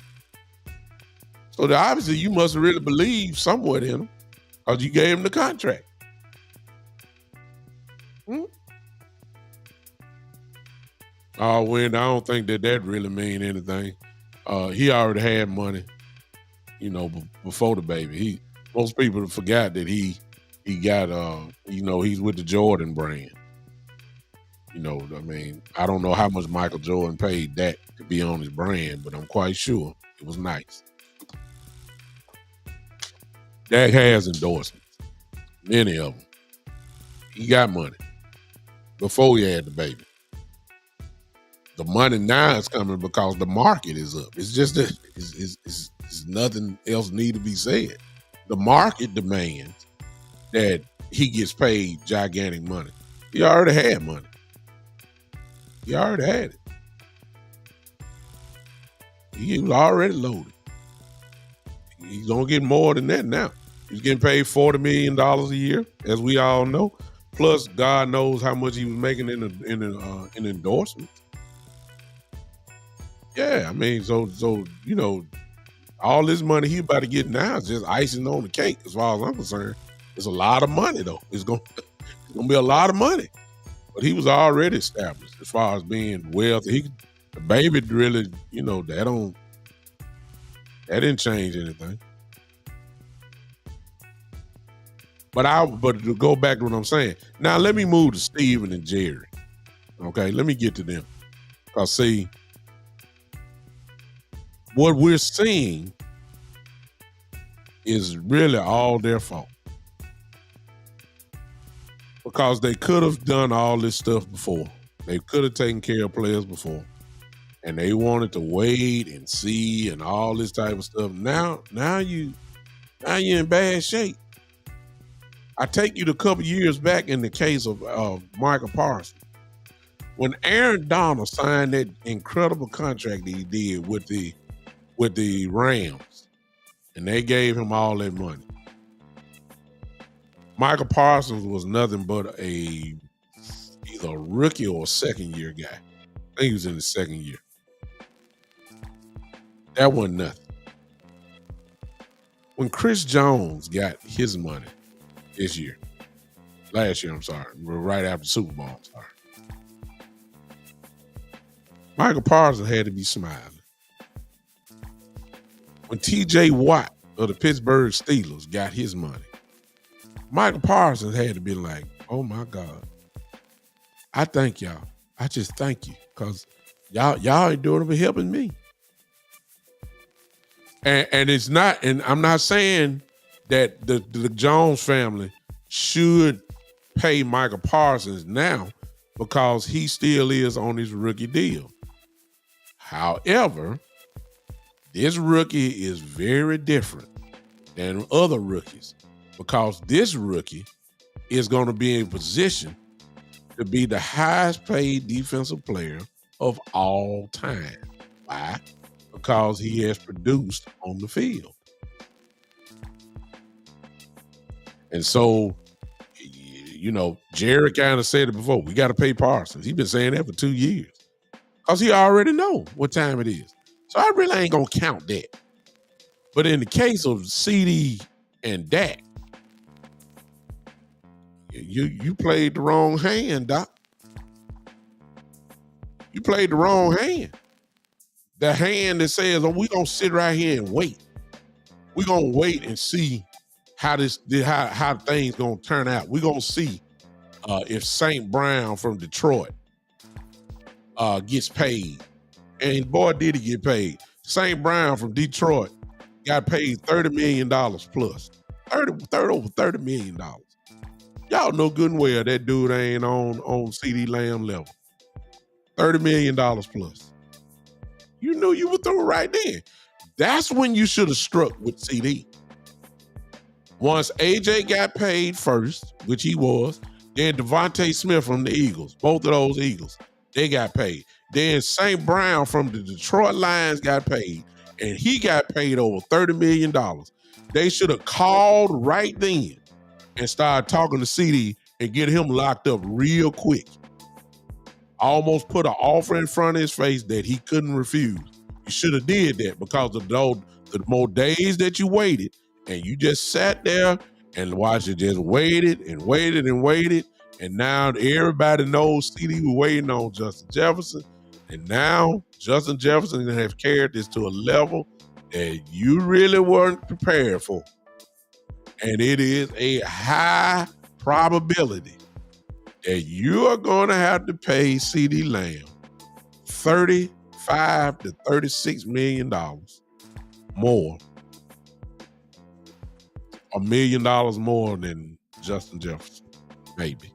So obviously you must really believe somewhat in him because you gave him the contract. Oh, well, I don't think that really mean anything. He already had money, before the baby. Most people forgot that he got, he's with the Jordan brand. I don't know how much Michael Jordan paid that to be on his brand, but I'm quite sure it was nice. Dak has endorsements, many of them. He got money before he had the baby. The money now is coming because the market is up. It's just that it's nothing else need to be said. The market demands that he gets paid gigantic money. He already had money. He already had it. He was already loaded. He's gonna get more than that now. He's getting paid $40 million a year, as we all know. Plus, God knows how much he was making in endorsements. Yeah, I mean, so all this money he about to get now is just icing on the cake, as far as I'm concerned. It's a lot of money though. It's gonna be a lot of money. But he was already established as far as being wealthy. The baby really, that didn't change anything. But to go back to what I'm saying, now let me move to Steven and Jerry. Okay, let me get to them. Because see, what we're seeing is really all their fault. Because they could have done all this stuff before. They could have taken care of players before. And they wanted to wait and see and all this type of stuff. Now you're in bad shape. I take you to a couple years back in the case of Michael Parsons. When Aaron Donald signed that incredible contract that he did with the Rams, and they gave him all that money, Michael Parsons was nothing but either a rookie or a second-year guy. I think he was in the second year. That wasn't nothing. When Chris Jones got his money last year, I'm sorry, right after the Super Bowl, I'm sorry, Michael Parsons had to be smiling. When T.J. Watt of the Pittsburgh Steelers got his money, Michael Parsons had to be like, oh my God, I thank y'all. I just thank you because y'all ain't doing it for helping me. And it's not, and I'm not saying that the Jones family should pay Michael Parsons now because he still is on his rookie deal. However, this rookie is very different than other rookies because this rookie is going to be in position to be the highest paid defensive player of all time. Why? Because he has produced on the field. And so, Jerry kind of said it before. We got to pay Parsons. He's been saying that for 2 years because he already know what time it is. So I really ain't going to count that. But in the case of CD and Dak, you played the wrong hand, Doc. You played the wrong hand. The hand that says, "Oh, we're gonna sit right here and wait. We're gonna wait and see how things gonna turn out. We're gonna see if St. Brown from Detroit gets paid." And boy, did he get paid. St. Brown from Detroit got paid $30 million plus. Over $30 million. Y'all know good and well that dude ain't on CD Lamb level. $30 million plus. You knew you were through right then. That's when you should have struck with CD. Once AJ got paid first, which he was, then Devontae Smith from the Eagles, both of those Eagles, they got paid. Then St. Brown from the Detroit Lions got paid, and he got paid over $30 million. They should have called right then and started talking to CD and get him locked up real quick. Almost put an offer in front of his face that he couldn't refuse. You should have did that, because of the more days that you waited and you just sat there and watched it, just waited and waited and waited. And now everybody knows CD was waiting on Justin Jefferson. And now Justin Jefferson has carried this to a level that you really weren't prepared for. And it is a high probability that you are going to have to pay CD Lamb $35 to $36 million more. $1 million more than Justin Jefferson, maybe.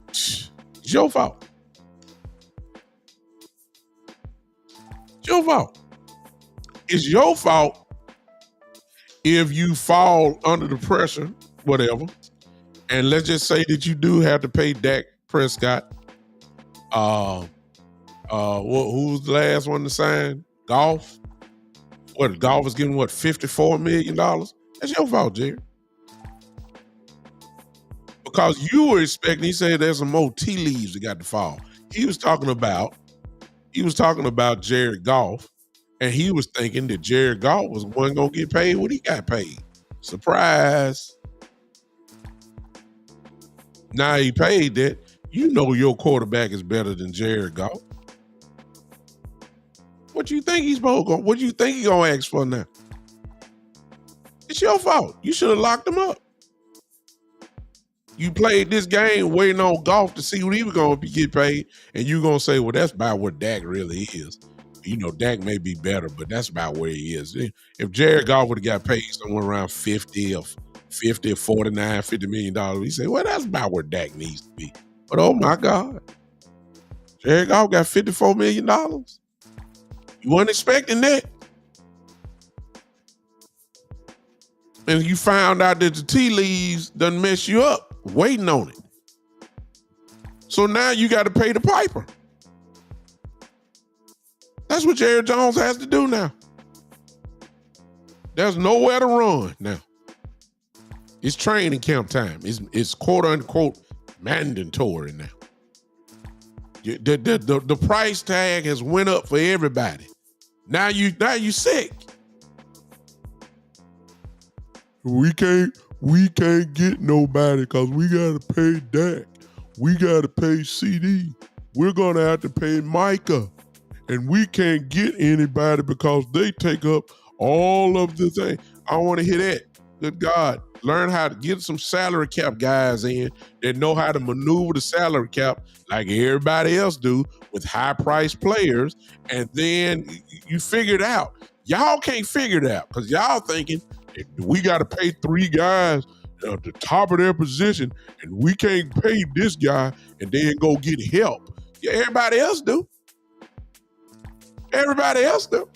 It's your fault. It's your fault. It's your fault if you fall under the pressure, whatever. And let's just say that you do have to pay Dak Prescott. Who's the last one to sign? Golf. What, Golf is getting $54 million? That's your fault, Jerry. Because you were expecting, he said there's some more tea leaves that got to fall. He was talking about Jared Goff, and he was thinking that Jared Goff wasn't going to get paid what he got paid. Surprise. Now he paid that. You know your quarterback is better than Jared Goff. What you think he's supposed to? What you think he's going to ask for now? It's your fault. You should have locked him up. You played this game waiting on Goff to see what he was going to get paid, and you're going to say, well, that's about what Dak really is. You know, Dak may be better, but that's about where he is. If Jared Goff would have got paid somewhere around 50 or 49, $50 million, he said, well, that's about where Dak needs to be. But oh my God, Jared Goff got $54 million. You weren't expecting that. And you found out that the tea leaves done mess you up waiting on it. So now you got to pay the piper. That's what Jerry Jones has to do now. There's nowhere to run now. It's training camp time. It's quote unquote mandatory now. The price tag has went up for everybody. Now you sick. We can't get nobody because we gotta pay Dak. We gotta pay CD. We're gonna have to pay Micah. And we can't get anybody because they take up all of the thing. I want to hear that. Good God. Learn how to get some salary cap guys in that know how to maneuver the salary cap like everybody else do with high-priced players, and then you figure it out. Y'all can't figure it out because y'all thinking we got to pay 3 guys at the top of their position, and we can't pay this guy and then go get help. Yeah, everybody else do. Everybody else do.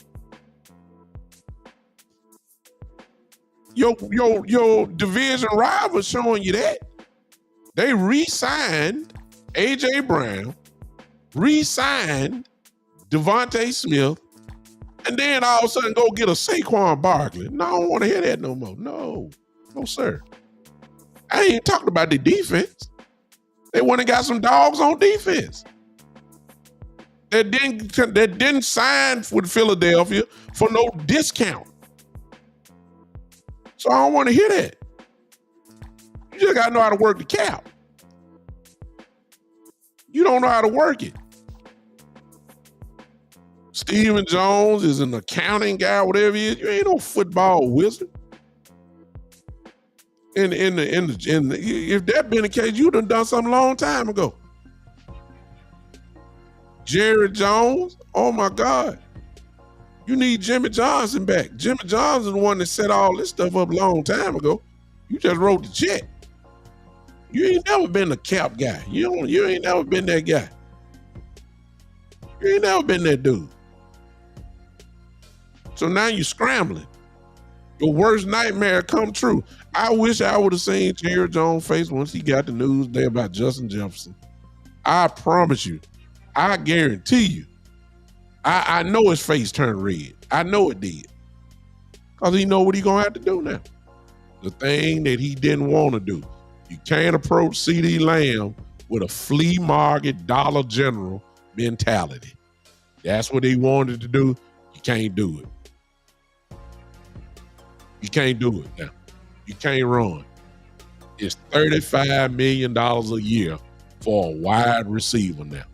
Your division rival showing you that. They re-signed A.J. Brown, re-signed Devontae Smith, and then all of a sudden go get a Saquon Barkley. No, I don't want to hear that no more. No, sir. I ain't talking about the defense. They went and got some dogs on defense. that didn't sign with Philadelphia for no discount. So I don't want to hear that. You just gotta know how to work the cap. You don't know how to work it. Stephen Jones is an accounting guy, whatever he is. You ain't no football wizard. If that been the case, you done something a long time ago. Jerry Jones, oh my God. You need Jimmy Johnson back. Jimmy Johnson is the one that set all this stuff up a long time ago. You just wrote the check. You ain't never been a cap guy. You ain't never been that guy. You ain't never been that dude. So now you're scrambling. Your worst nightmare come true. I wish I would have seen Jerry Jones' face once he got the news there about Justin Jefferson. I promise you, I guarantee you, I know his face turned red. I know it did. Because he know what he going to have to do now. The thing that he didn't want to do. You can't approach CeeDee Lamb with a flea market Dollar General mentality. That's what he wanted to do. You can't do it. You can't do it now. You can't run. It's $35 million a year for a wide receiver now.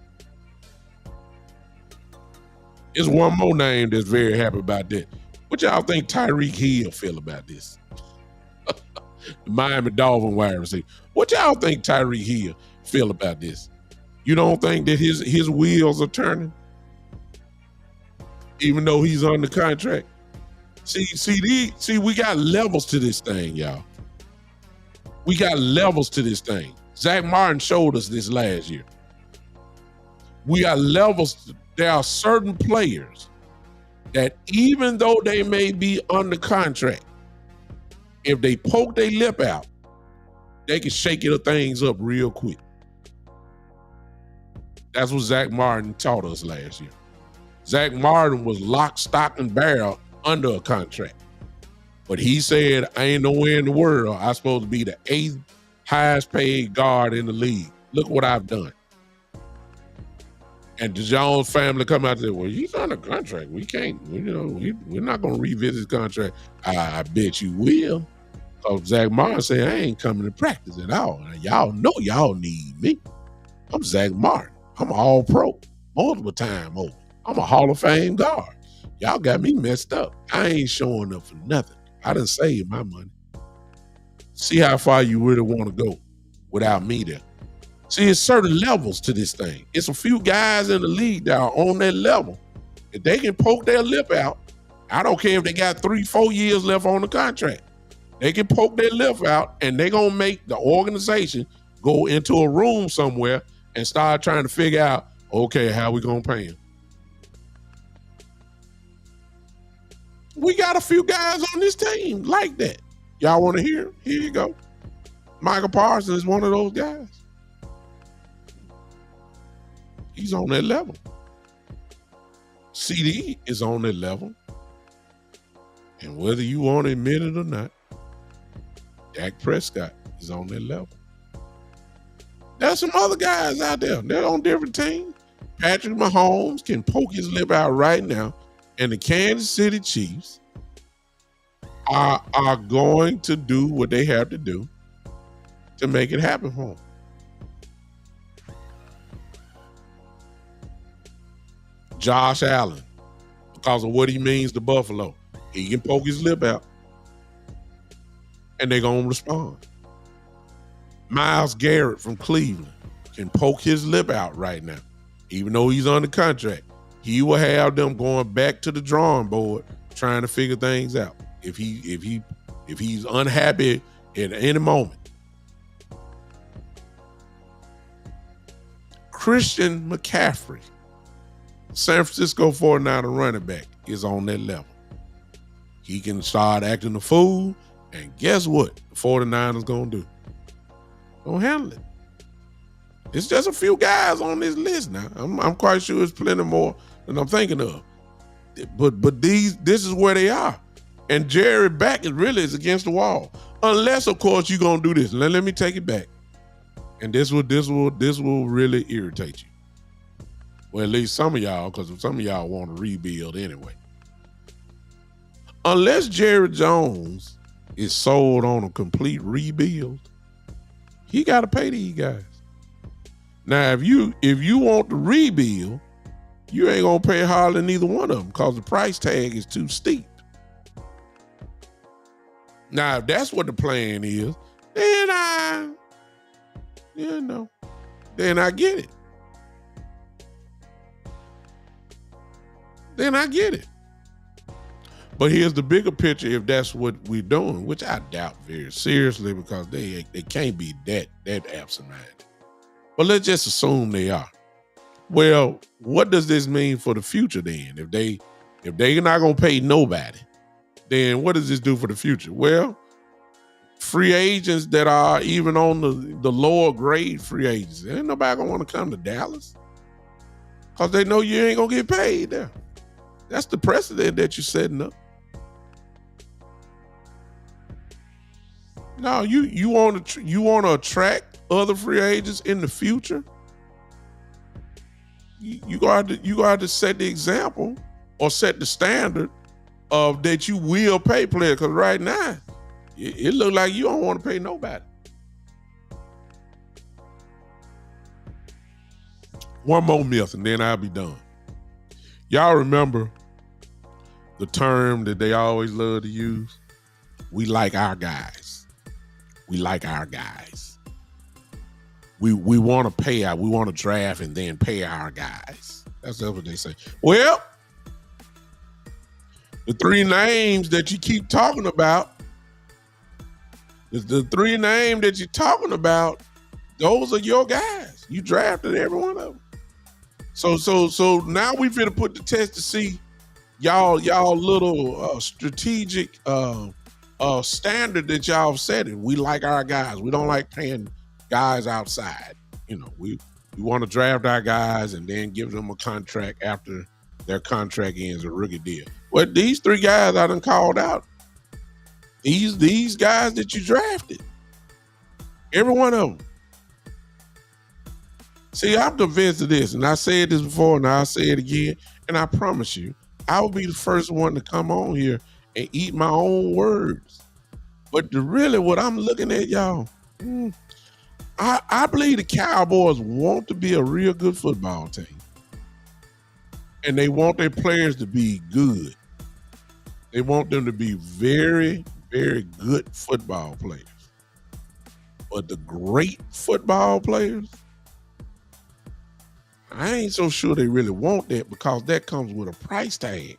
There's one more name that's very happy about that. What y'all think Tyreek Hill feel about this? The Miami Dolphin wide receiver. What y'all think Tyreek Hill feel about this? You don't think that his wheels are turning? Even though he's under contract? See, we got levels to this thing, y'all. We got levels to this thing. Zach Martin showed us this last year. We got levels. There are certain players that even though they may be under contract, if they poke their lip out, they can shake things up real quick. That's what Zach Martin taught us last year. Zach Martin was lock, stock, and barrel under a contract. But he said, I ain't nowhere in the world I'm supposed to be the 8th highest paid guard in the league. Look what I've done. And the Jones family come out and say, well, he's under contract. We can't, we're not going to revisit his contract. I bet you will. Because Zach Martin said, I ain't coming to practice at all. Now, y'all know y'all need me. I'm Zach Martin. I'm all pro, multiple time over. I'm a Hall of Fame guard. Y'all got me messed up. I ain't showing up for nothing. I done saved my money. See how far you really want to go without me there. See, it's certain levels to this thing. It's a few guys in the league that are on that level. If they can poke their lip out, I don't care if they got 3-4 years left on the contract. They can poke their lip out and they're going to make the organization go into a room somewhere and start trying to figure out, okay, how we going to pay him? We got a few guys on this team like that. Y'all want to hear? Here you go. Michael Parsons is one of those guys. He's on that level. CD is on that level. And whether you want to admit it or not, Dak Prescott is on that level. There's some other guys out there. They're on different teams. Patrick Mahomes can poke his lip out right now. And the Kansas City Chiefs are going to do what they have to do to make it happen for them. Josh Allen, because of what he means to Buffalo, he can poke his lip out and they're going to respond. Myles Garrett from Cleveland can poke his lip out right now, even though he's under contract. He will have them going back to the drawing board trying to figure things out. If he's unhappy at any moment. Christian McCaffrey, San Francisco 49er running back, is on that level. He can start acting a fool, and guess what the 49ers gonna do? Gonna handle it. It's just a few guys on this list now. I'm quite sure it's plenty more than I'm thinking of. But this is where they are. And Jerry back is against the wall. Unless, of course, you're gonna do this. Let me take it back. And this will really irritate you. Well, at least some of y'all, because some of y'all want to rebuild anyway. Unless Jerry Jones is sold on a complete rebuild, he got to pay these guys. Now, if you want to rebuild, you ain't gonna pay hardly neither one of them because the price tag is too steep. Now, if that's what the plan is, then then I get it. Then I get it. But here's the bigger picture if that's what we're doing, which I doubt very seriously because they can't be that absent-minded. But let's just assume they are. Well, what does this mean for the future then? If they're not gonna pay nobody, then what does this do for the future? Well, free agents that are even on the lower grade free agents, ain't nobody gonna want to come to Dallas because they know you ain't gonna get paid there. That's the precedent that you're setting up. No, you want to attract other free agents in the future. You got to set the example or set the standard of that you will pay players. Because right now, it looks like you don't want to pay nobody. One more myth, and then I'll be done. Y'all remember the term that they always love to use? We like our guys. We like our guys. We want to pay out. We want to draft and then pay our guys. That's what they say. Well, the three names that you keep talking about, those are your guys. You drafted every one of them. So now we finna put the test to see y'all little strategic standard that y'all set it. We like our guys. We don't like paying guys outside. We want to draft our guys and then give them a contract after their contract ends, a rookie deal. Well, these three guys I done called out. These guys that you drafted, every one of them. See, I'm convinced of this, and I said this before, and I'll say it again, and I promise you, I will be the first one to come on here and eat my own words. But really what I'm looking at, y'all, I believe the Cowboys want to be a real good football team. And they want their players to be good. They want them to be very, very good football players. But the great football players, I ain't so sure they really want that because that comes with a price tag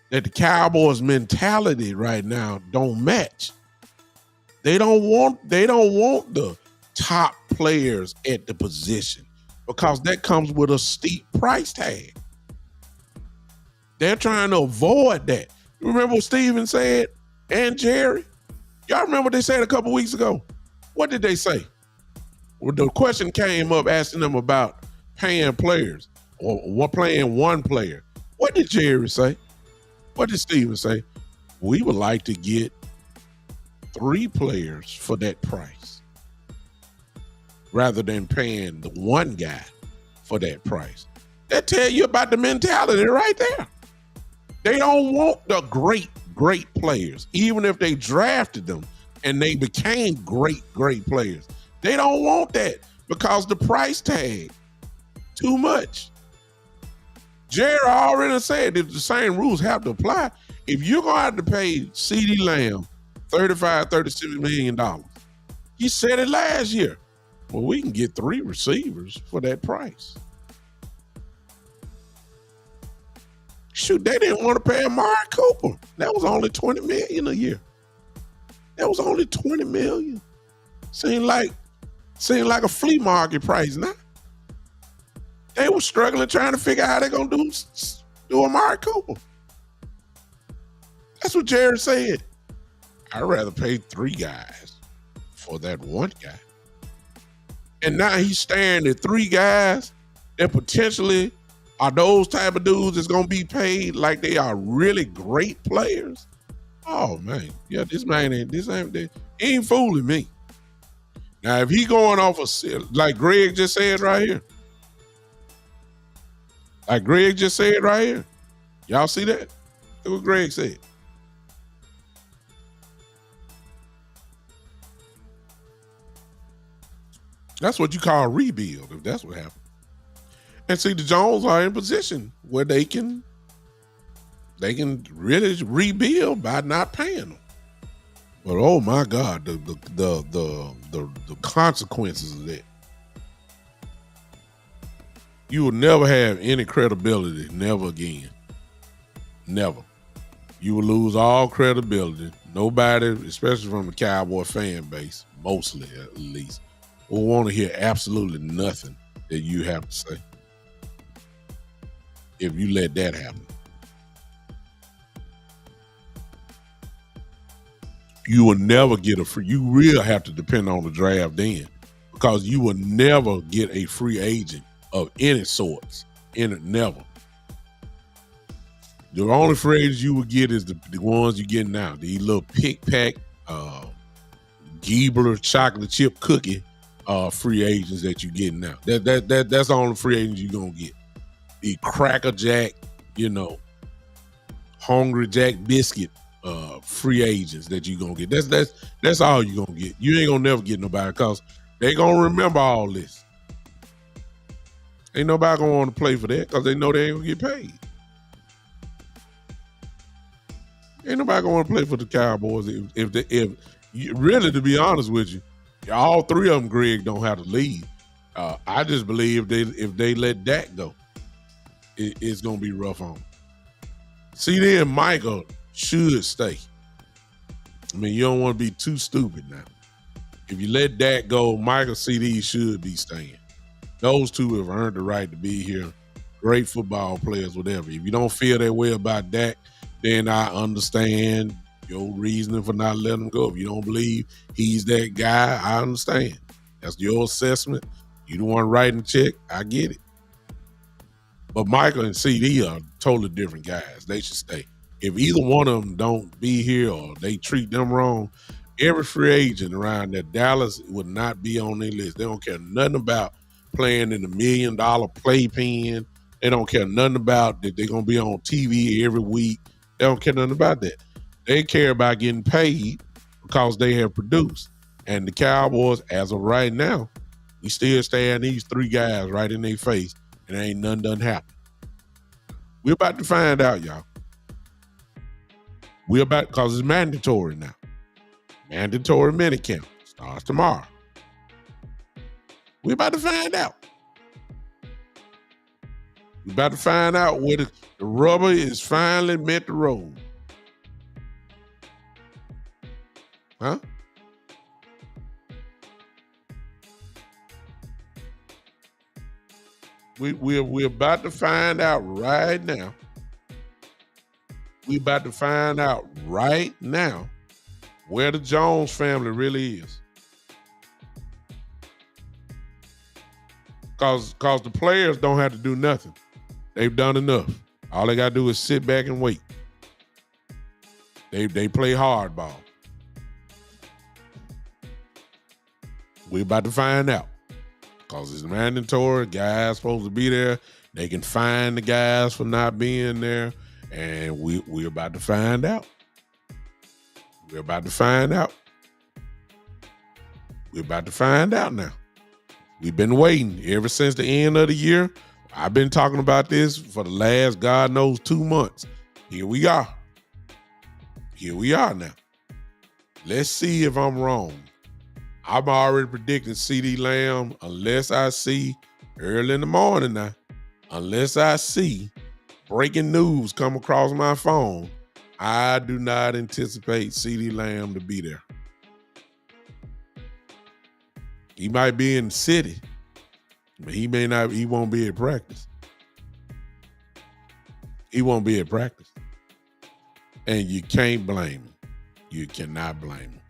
that the Cowboys mentality right now don't match. They don't want the top players at the position because that comes with a steep price tag. They're trying to avoid that. You remember what Steven said and Jerry? Y'all remember what they said a couple weeks ago? What did they say? Well, the question came up asking them about paying players or playing one player. What did Jerry say? What did Steven say? We would like to get 3 players for that price rather than paying the one guy for that price. That tell you about the mentality right there. They don't want the great players, even if they drafted them and they became great players. They don't want that because the price tag too much. Jerry already said that the same rules have to apply. If you're going to have to pay CeeDee Lamb $36 million, he said it last year. Well, we can get 3 receivers for that price. Shoot, they didn't want to pay Amari Cooper. That was only $20 million a year. That was only $20 million. Seemed like a flea market price now. They were struggling trying to figure out how they're going to do Amari Cooper. That's what Jerry said. I'd rather pay 3 guys for that one guy. And now he's staring at 3 guys that potentially are those type of dudes that's going to be paid like they are really great players. Oh, man. Yeah, this ain't fooling me. Now, if he going off like Greg just said right here, Like Greg just said right here. Y'all see that? Look what Greg said. That's what you call a rebuild, if that's what happened. And see, the Jones are in position where they can really rebuild by not paying them. But oh my God, the consequences of that. You will never have any credibility, never again. Never. You will lose all credibility. Nobody, especially from the Cowboy fan base, mostly at least, will want to hear absolutely nothing that you have to say if you let that happen. You will never get a free. You really have to depend on the draft then, because you will never get a free agent of any sorts. Never. The only free agents you will get is the ones you get now. These little pick pack, Giebler chocolate chip cookie free agents that you get now. That's the only free agents you're gonna get. The Cracker Jack, Hungry Jack biscuit free agents that you're gonna get. That's all you're gonna get. You ain't gonna never get nobody, because they gonna remember all this. Ain't nobody gonna want to play for that because they know they ain't gonna get paid. Ain't nobody gonna want to play for the Cowboys if really, to be honest with you, all three of them, Greg, don't have to leave. I just believe if they let Dak go, it's gonna be rough on them. CD and Michael should stay. I mean, you don't want to be too stupid now. If you let Dak go, Michael, CD should be staying. Those two have earned the right to be here. Great football players, whatever. If you don't feel that way about Dak, then I understand your reasoning for not letting him go. If you don't believe he's that guy, I understand. That's your assessment. You the one writing the check. I get it. But Michael and CD are totally different guys. They should stay. If either one of them don't be here or they treat them wrong, every free agent around there, Dallas would not be on their list. They don't care nothing about playing in the $1 million playpen. They don't care nothing about that they're going to be on TV every week. They don't care nothing about that. They care about getting paid because they have produced. And the Cowboys, as of right now, we still staring these three guys right in their face, and ain't nothing done happen. We're about to find out, y'all. Because it's mandatory now. Mandatory minicamp starts tomorrow. We're about to find out. We're about to find out where the rubber is finally met the road. Huh? We're about to find out right now. We're about to find out right now where the Jones family really is. Because the players don't have to do nothing. They've done enough. All they got to do is sit back and wait. They play hardball. We're about to find out. Because it's mandatory. Guys supposed to be there. They can fine the guys for not being there. And we're about to find out. We're about to find out. We're about to find out now. We've been waiting ever since the end of the year. I've been talking about this for the last, God knows, 2 months. Here we are. Here we are now. Let's see if I'm wrong. I'm already predicting CeeDee Lamb unless I see early in the morning now. Unless I see breaking news come across my phone, I do not anticipate CeeDee Lamb to be there. He might be in the city, but he won't be at practice. He won't be at practice. And you can't blame him. You cannot blame him.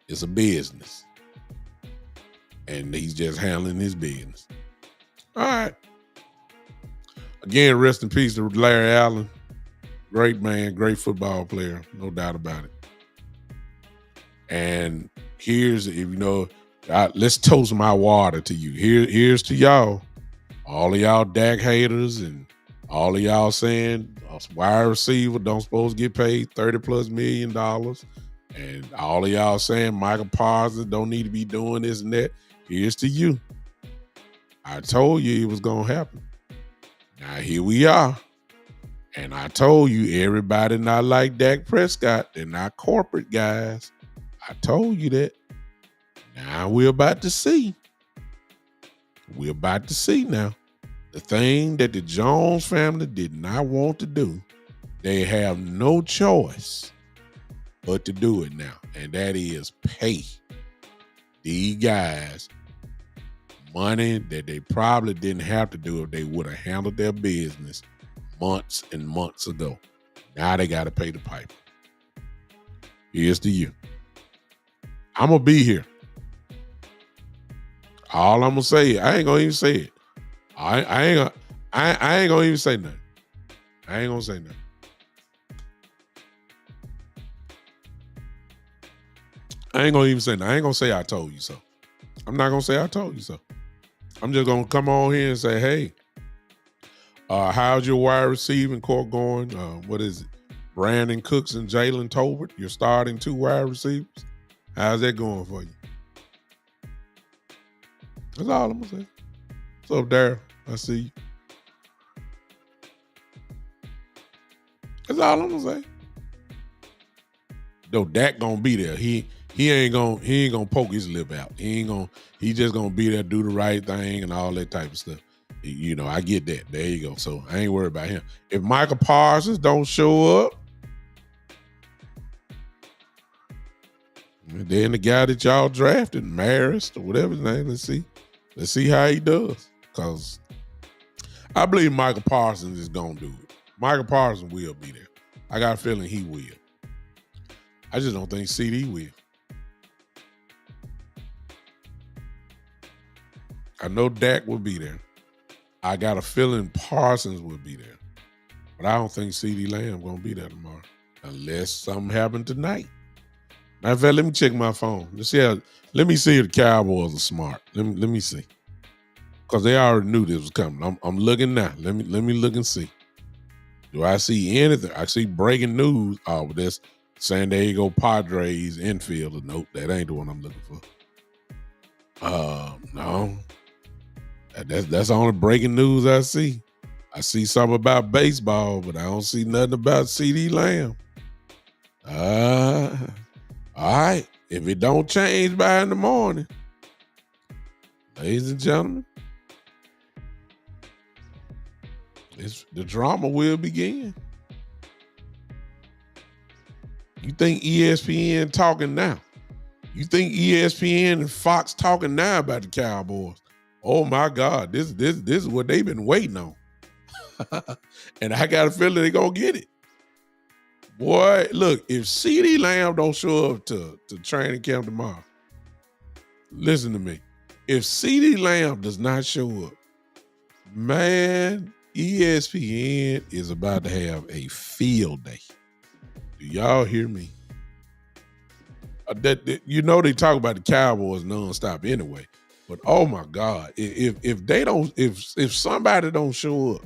It's a business. And he's just handling his business. All right. Again, rest in peace to Larry Allen. Great man, great football player, no doubt about it. And here's, let's toast my water to you. Here's to y'all. All of y'all Dak haters and all of y'all saying a wide receiver don't supposed to get paid $30+ million. And all of y'all saying Michael Parsons don't need to be doing this and that. Here's to you. I told you it was going to happen. Now here we are. And I told you everybody not like Dak Prescott. They're not corporate guys. I told you that. Now we're about to see. We're about to see now. The thing that the Jones family did not want to do, they have no choice but to do it now. And that is pay these guys money that they probably didn't have to do if they would have handled their business months and months ago. Now they got to pay the piper. Here's to you. I'm going to be here. All I'm going to say, I ain't going to even say it. I ain't going to even say nothing. I ain't going to say nothing. I ain't going to even say nothing. I ain't going to say I told you so. I'm not going to say I told you so. I'm just going to come on here and say, hey, how's your wide receiving court going? What is it? Brandon Cooks and Jalen Tolbert, you're starting 2 wide receivers. How's that going for you? That's all I'm going to say. What's up, Darryl? I see you. That's all I'm going to say. Though Dak going to be there. He ain't gonna poke his lip out. He just gonna be there, do the right thing and all that type of stuff. You know, I get that. There you go. So I ain't worried about him. If Michael Parsons don't show up, then the guy that y'all drafted, Marist or whatever his name, let's see how he does. Because I believe Michael Parsons is gonna do it. Michael Parsons will be there. I got a feeling he will. I just don't think CD will. I know Dak will be there. I got a feeling Parsons will be there. But I don't think CeeDee Lamb going to be there tomorrow. Unless something happened tonight. Matter of fact, let me check my phone. Let me see if the Cowboys are smart. Let me see. Because they already knew this was coming. I'm looking now. Let me look and see. Do I see anything? I see breaking news. Oh, but that's San Diego Padres infielder. Nope, that ain't the one I'm looking for. No. That's the only breaking news I see. I see something about baseball, but I don't see nothing about CeeDee Lamb. All right. If it don't change by in the morning, ladies and gentlemen, the drama will begin. You think ESPN talking now? You think ESPN and Fox talking now about the Cowboys? Oh my God, this is what they've been waiting on. And I got a feeling they're gonna get it. Boy, look, if CeeDee Lamb don't show up to training camp tomorrow, listen to me. If CeeDee Lamb does not show up, man, ESPN is about to have a field day. Do y'all hear me? You know they talk about the Cowboys nonstop anyway. But oh my God, if somebody don't show up,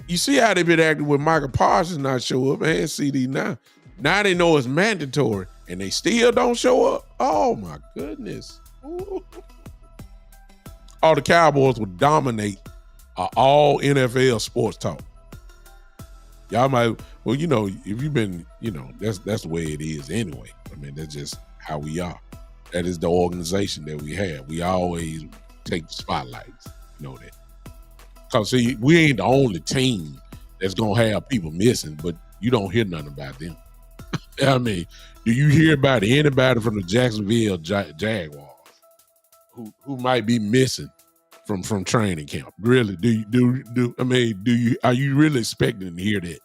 you see how they've been acting with Michael Parsons not show up and CD now. Now they know it's mandatory and they still don't show up. Oh my goodness. Ooh. All the Cowboys would dominate all NFL sports talk. Y'all might, well, you know, if you've been, you know, that's the way it is anyway. I mean, that's just how we are. That is the organization that we have. We always take the spotlights. You know that. Because, see, we ain't the only team that's going to have people missing, but you don't hear nothing about them. I mean, do you hear about anybody from the Jacksonville Jaguars who might be missing from training camp? Really? Are you really expecting to hear that?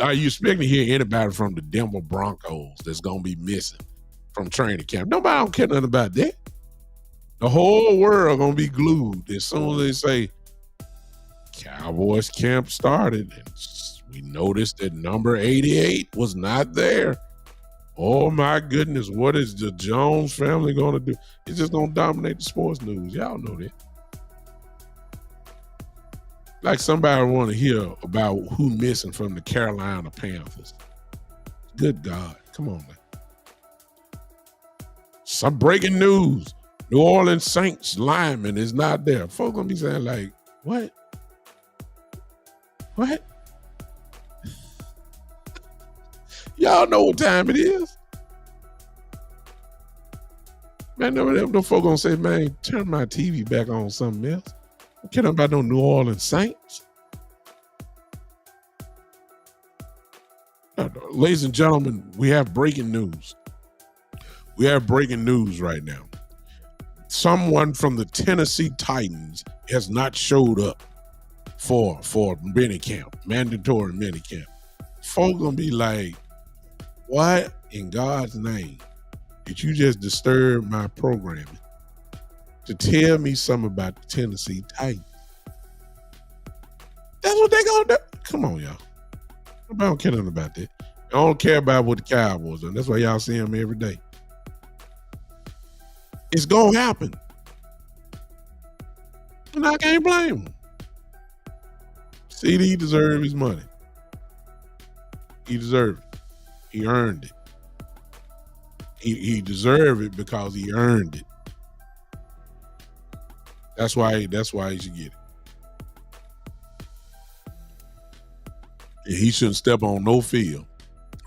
Are you expecting to hear anybody from the Denver Broncos that's going to be missing from training camp? Nobody don't care nothing about that. The whole world gonna be glued as soon as they say Cowboys camp started, and we noticed that number 88 was not there. Oh my goodness, what is the Jones family gonna do? It's just gonna dominate the sports news. Y'all know that. Like somebody want to hear about who missing from the Carolina Panthers. Good God. Come on, man. Some breaking news. New Orleans Saints lineman is not there. Folks gonna be saying like, what? What? Y'all know what time it is. Man, them folks gonna say, man, turn my TV back on something else. I'm kidding about no New Orleans Saints. Ladies and gentlemen, we have breaking news. We have breaking news right now. Someone from the Tennessee Titans has not showed up for minicamp, mandatory minicamp. Folks gonna be like, what in God's name did you just disturb my programming to tell me something about the Tennessee Titans? That's what they gonna do. Come on, y'all. I don't care nothing about that. I don't care about what the Cowboys do. That's why y'all see them every day. It's gonna happen. And I can't blame him. CD deserves his money. He deserved it. He earned it. He deserved it because he earned it. That's why he should get it. And he shouldn't step on no field,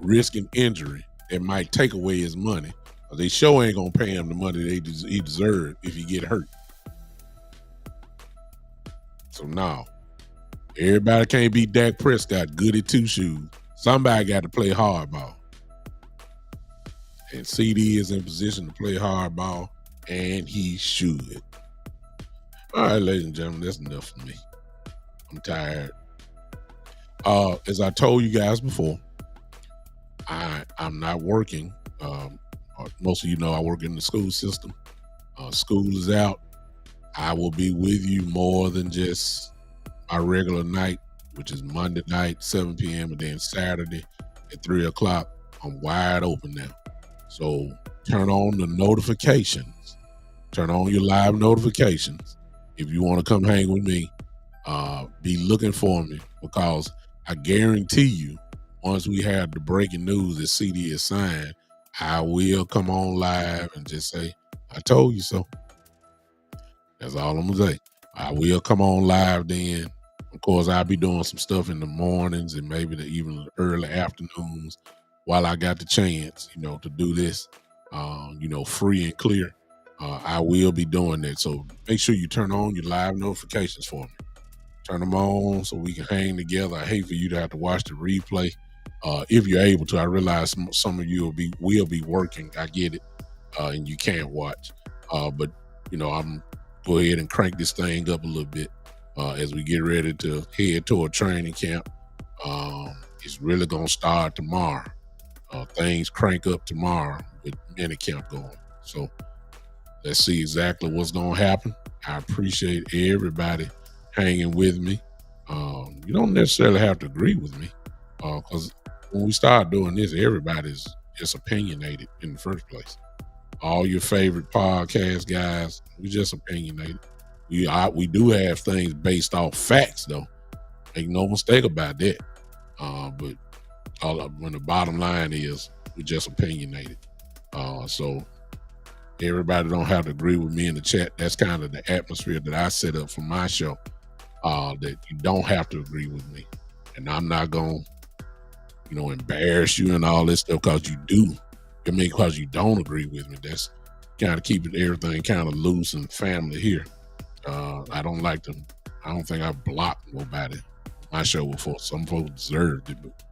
risking injury that might take away his money. They sure ain't gonna pay him the money he deserved if he get hurt. So now, everybody can't be Dak Prescott, good at two shoes. Somebody got to play hardball. And CD is in position to play hardball, and he should. All right, ladies and gentlemen, that's enough for me. I'm tired. As I told you guys before, I'm not working. Most of you know I work in the school system. School is out. I will be with you more than just my regular night, which is Monday night, 7 p.m. and then Saturday at 3 o'clock. I'm wide open now. So turn on the notifications. Turn on your live notifications. If you want to come hang with me, be looking for me, because I guarantee you, once we have the breaking news that CD is signed, I will come on live and just say, I told you so. That's all I'm gonna say. I will come on live then. Of course, I'll be doing some stuff in the mornings and maybe even the early afternoons while I got the chance, to do this, free and clear. I will be doing that. So make sure you turn on your live notifications for me. Turn them on so we can hang together. I hate for you to have to watch the replay. If you're able to, I realize some of you will be working. I get it, and you can't watch. But I'm go ahead and crank this thing up a little bit as we get ready to head toward training camp. It's really gonna start tomorrow. Things crank up tomorrow with minicamp going. So let's see exactly what's gonna happen. I appreciate everybody hanging with me. You don't necessarily have to agree with me, because when we start doing this, everybody's just opinionated in the first place. All your favorite podcast guys, we just opinionated. We do have things based off facts, though. Make no mistake about that. But when the bottom line is, we just opinionated. So everybody don't have to agree with me in the chat. That's kind of the atmosphere that I set up for my show. That you don't have to agree with me, and I'm not gonna, embarrass you and all this stuff because you do. Because you don't agree with me. That's kind of keeping everything kind of loose and family here. I don't think I've blocked nobody on my show before. Some folks deserved it, but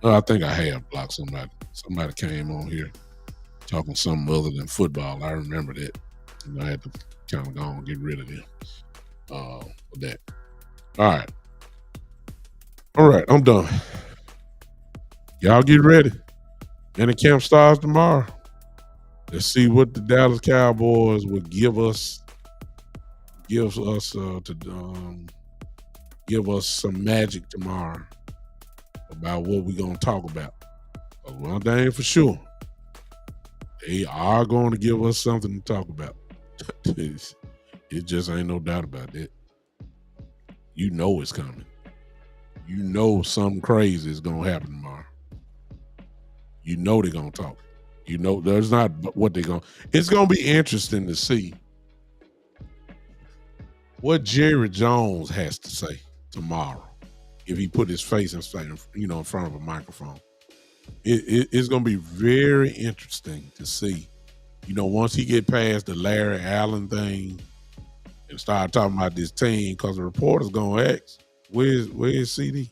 I think I have blocked somebody. Somebody came on here talking something other than football. I remember that. I had to kind of go and get rid of them with that. All right, I'm done. Y'all get ready. And the camp starts tomorrow. Let's see what the Dallas Cowboys will give us some magic tomorrow about what we're gonna talk about. But one thing for sure, they are going to give us something to talk about. It just ain't no doubt about that. You know it's coming. You know something crazy is gonna happen tomorrow. You know they're gonna talk. You know there's not what they're gonna. It's gonna be interesting to see what Jerry Jones has to say tomorrow if he put his face in front of a microphone. It's gonna be very interesting to see. Once he get past the Larry Allen thing and start talking about this team, because the reporter's gonna ask, where's CD?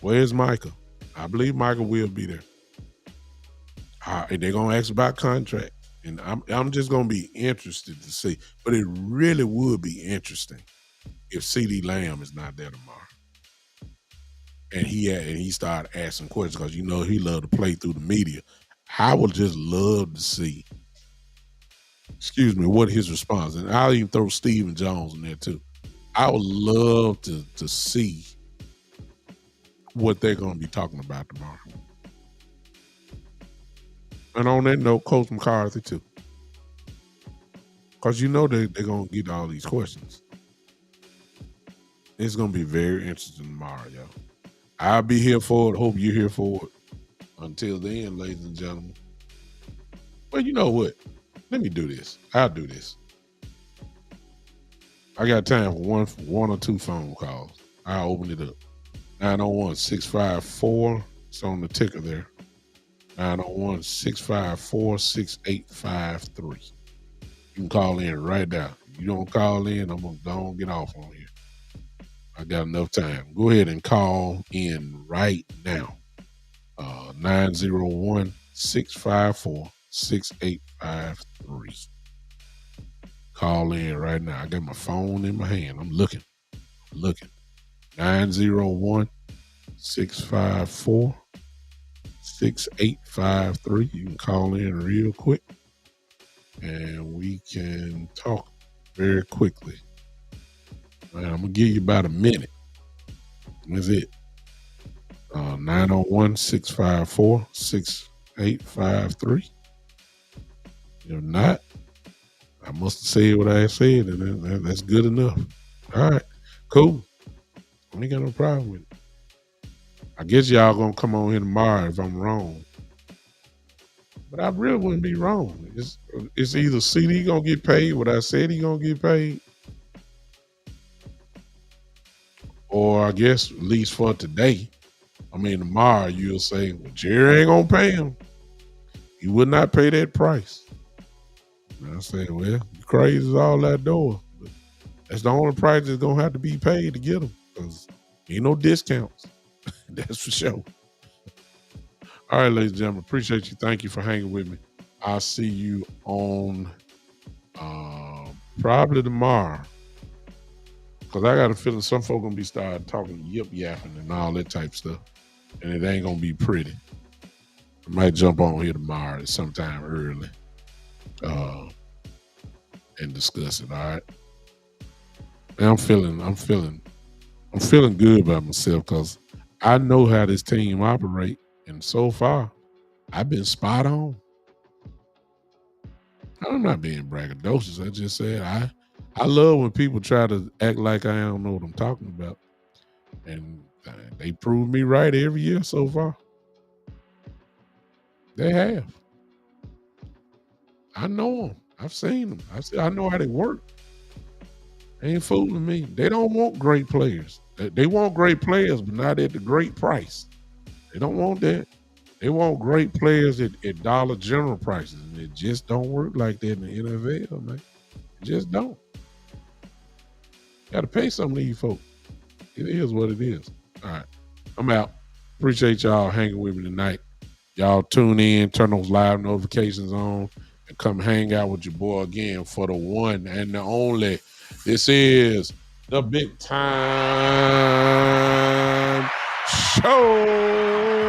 Where's Michael? I believe Michael will be there. They're gonna ask about contract, and I'm just gonna be interested to see. But it really would be interesting if CD Lamb is not there tomorrow, and he started asking questions because he loved to play through the media. I would just love to see, what his response, and I'll even throw Stephen Jones in there too. I would love to see what they're going to be talking about tomorrow. And on that note, Coach McCarthy too. Because they're going to get all these questions. It's going to be very interesting tomorrow, y'all. I'll be here for it. Hope you're here for it. Until then, ladies and gentlemen. Well, you know what? Let me do this. I'll do this. I got time for one or two phone calls. I'll open it up. 901-654. It's on the ticker there. 901-654-6853. You can call in right now. If you don't call in, I'm going to go and get off on here. I got enough time. Go ahead and call in right now. 901-654-6853. Call in right now. I got my phone in my hand. I'm looking. 901-654-6853. You can call in real quick and we can talk very quickly. Man, I'm going to give you about a minute. That's it. 901-654-6853. If not, I must have said what I said, and that's good enough. All right, cool. I ain't got no problem with it. I guess y'all gonna come on here tomorrow if I'm wrong. But I really wouldn't be wrong. It's either CD gonna get paid what I said he gonna get paid, or I guess at least for today. Tomorrow you'll say, well, Jerry ain't gonna pay him. He would not pay that price. And I said, well, you crazy as all that door. But that's the only price that's gonna have to be paid to get him, because ain't no discounts. That's for sure. All right, ladies and gentlemen, appreciate you. Thank you for hanging with me. I'll see you on probably tomorrow, because I got a feeling some folk gonna be starting talking yip-yapping and all that type stuff, and it ain't gonna be pretty. I might jump on here tomorrow sometime early and discuss it. All right. And I'm feeling good about myself, because I know how this team operate, and so far I've been spot on. I'm not being braggadocious. I just said I love when people try to act like I don't know what I'm talking about, and they prove me right every year so far. They have. I know them. I've seen them. I know how they work. They ain't fooling me. They don't want great players. They want great players, but not at the great price. They don't want that. They want great players at Dollar General prices, and it just don't work like that in the NFL, man. It just don't. Got to pay some of these folks. It is what it is. All right. I'm out. Appreciate y'all hanging with me tonight. Y'all tune in, turn those live notifications on, and come hang out with your boy again for the one and the only. This is the Big Time Show.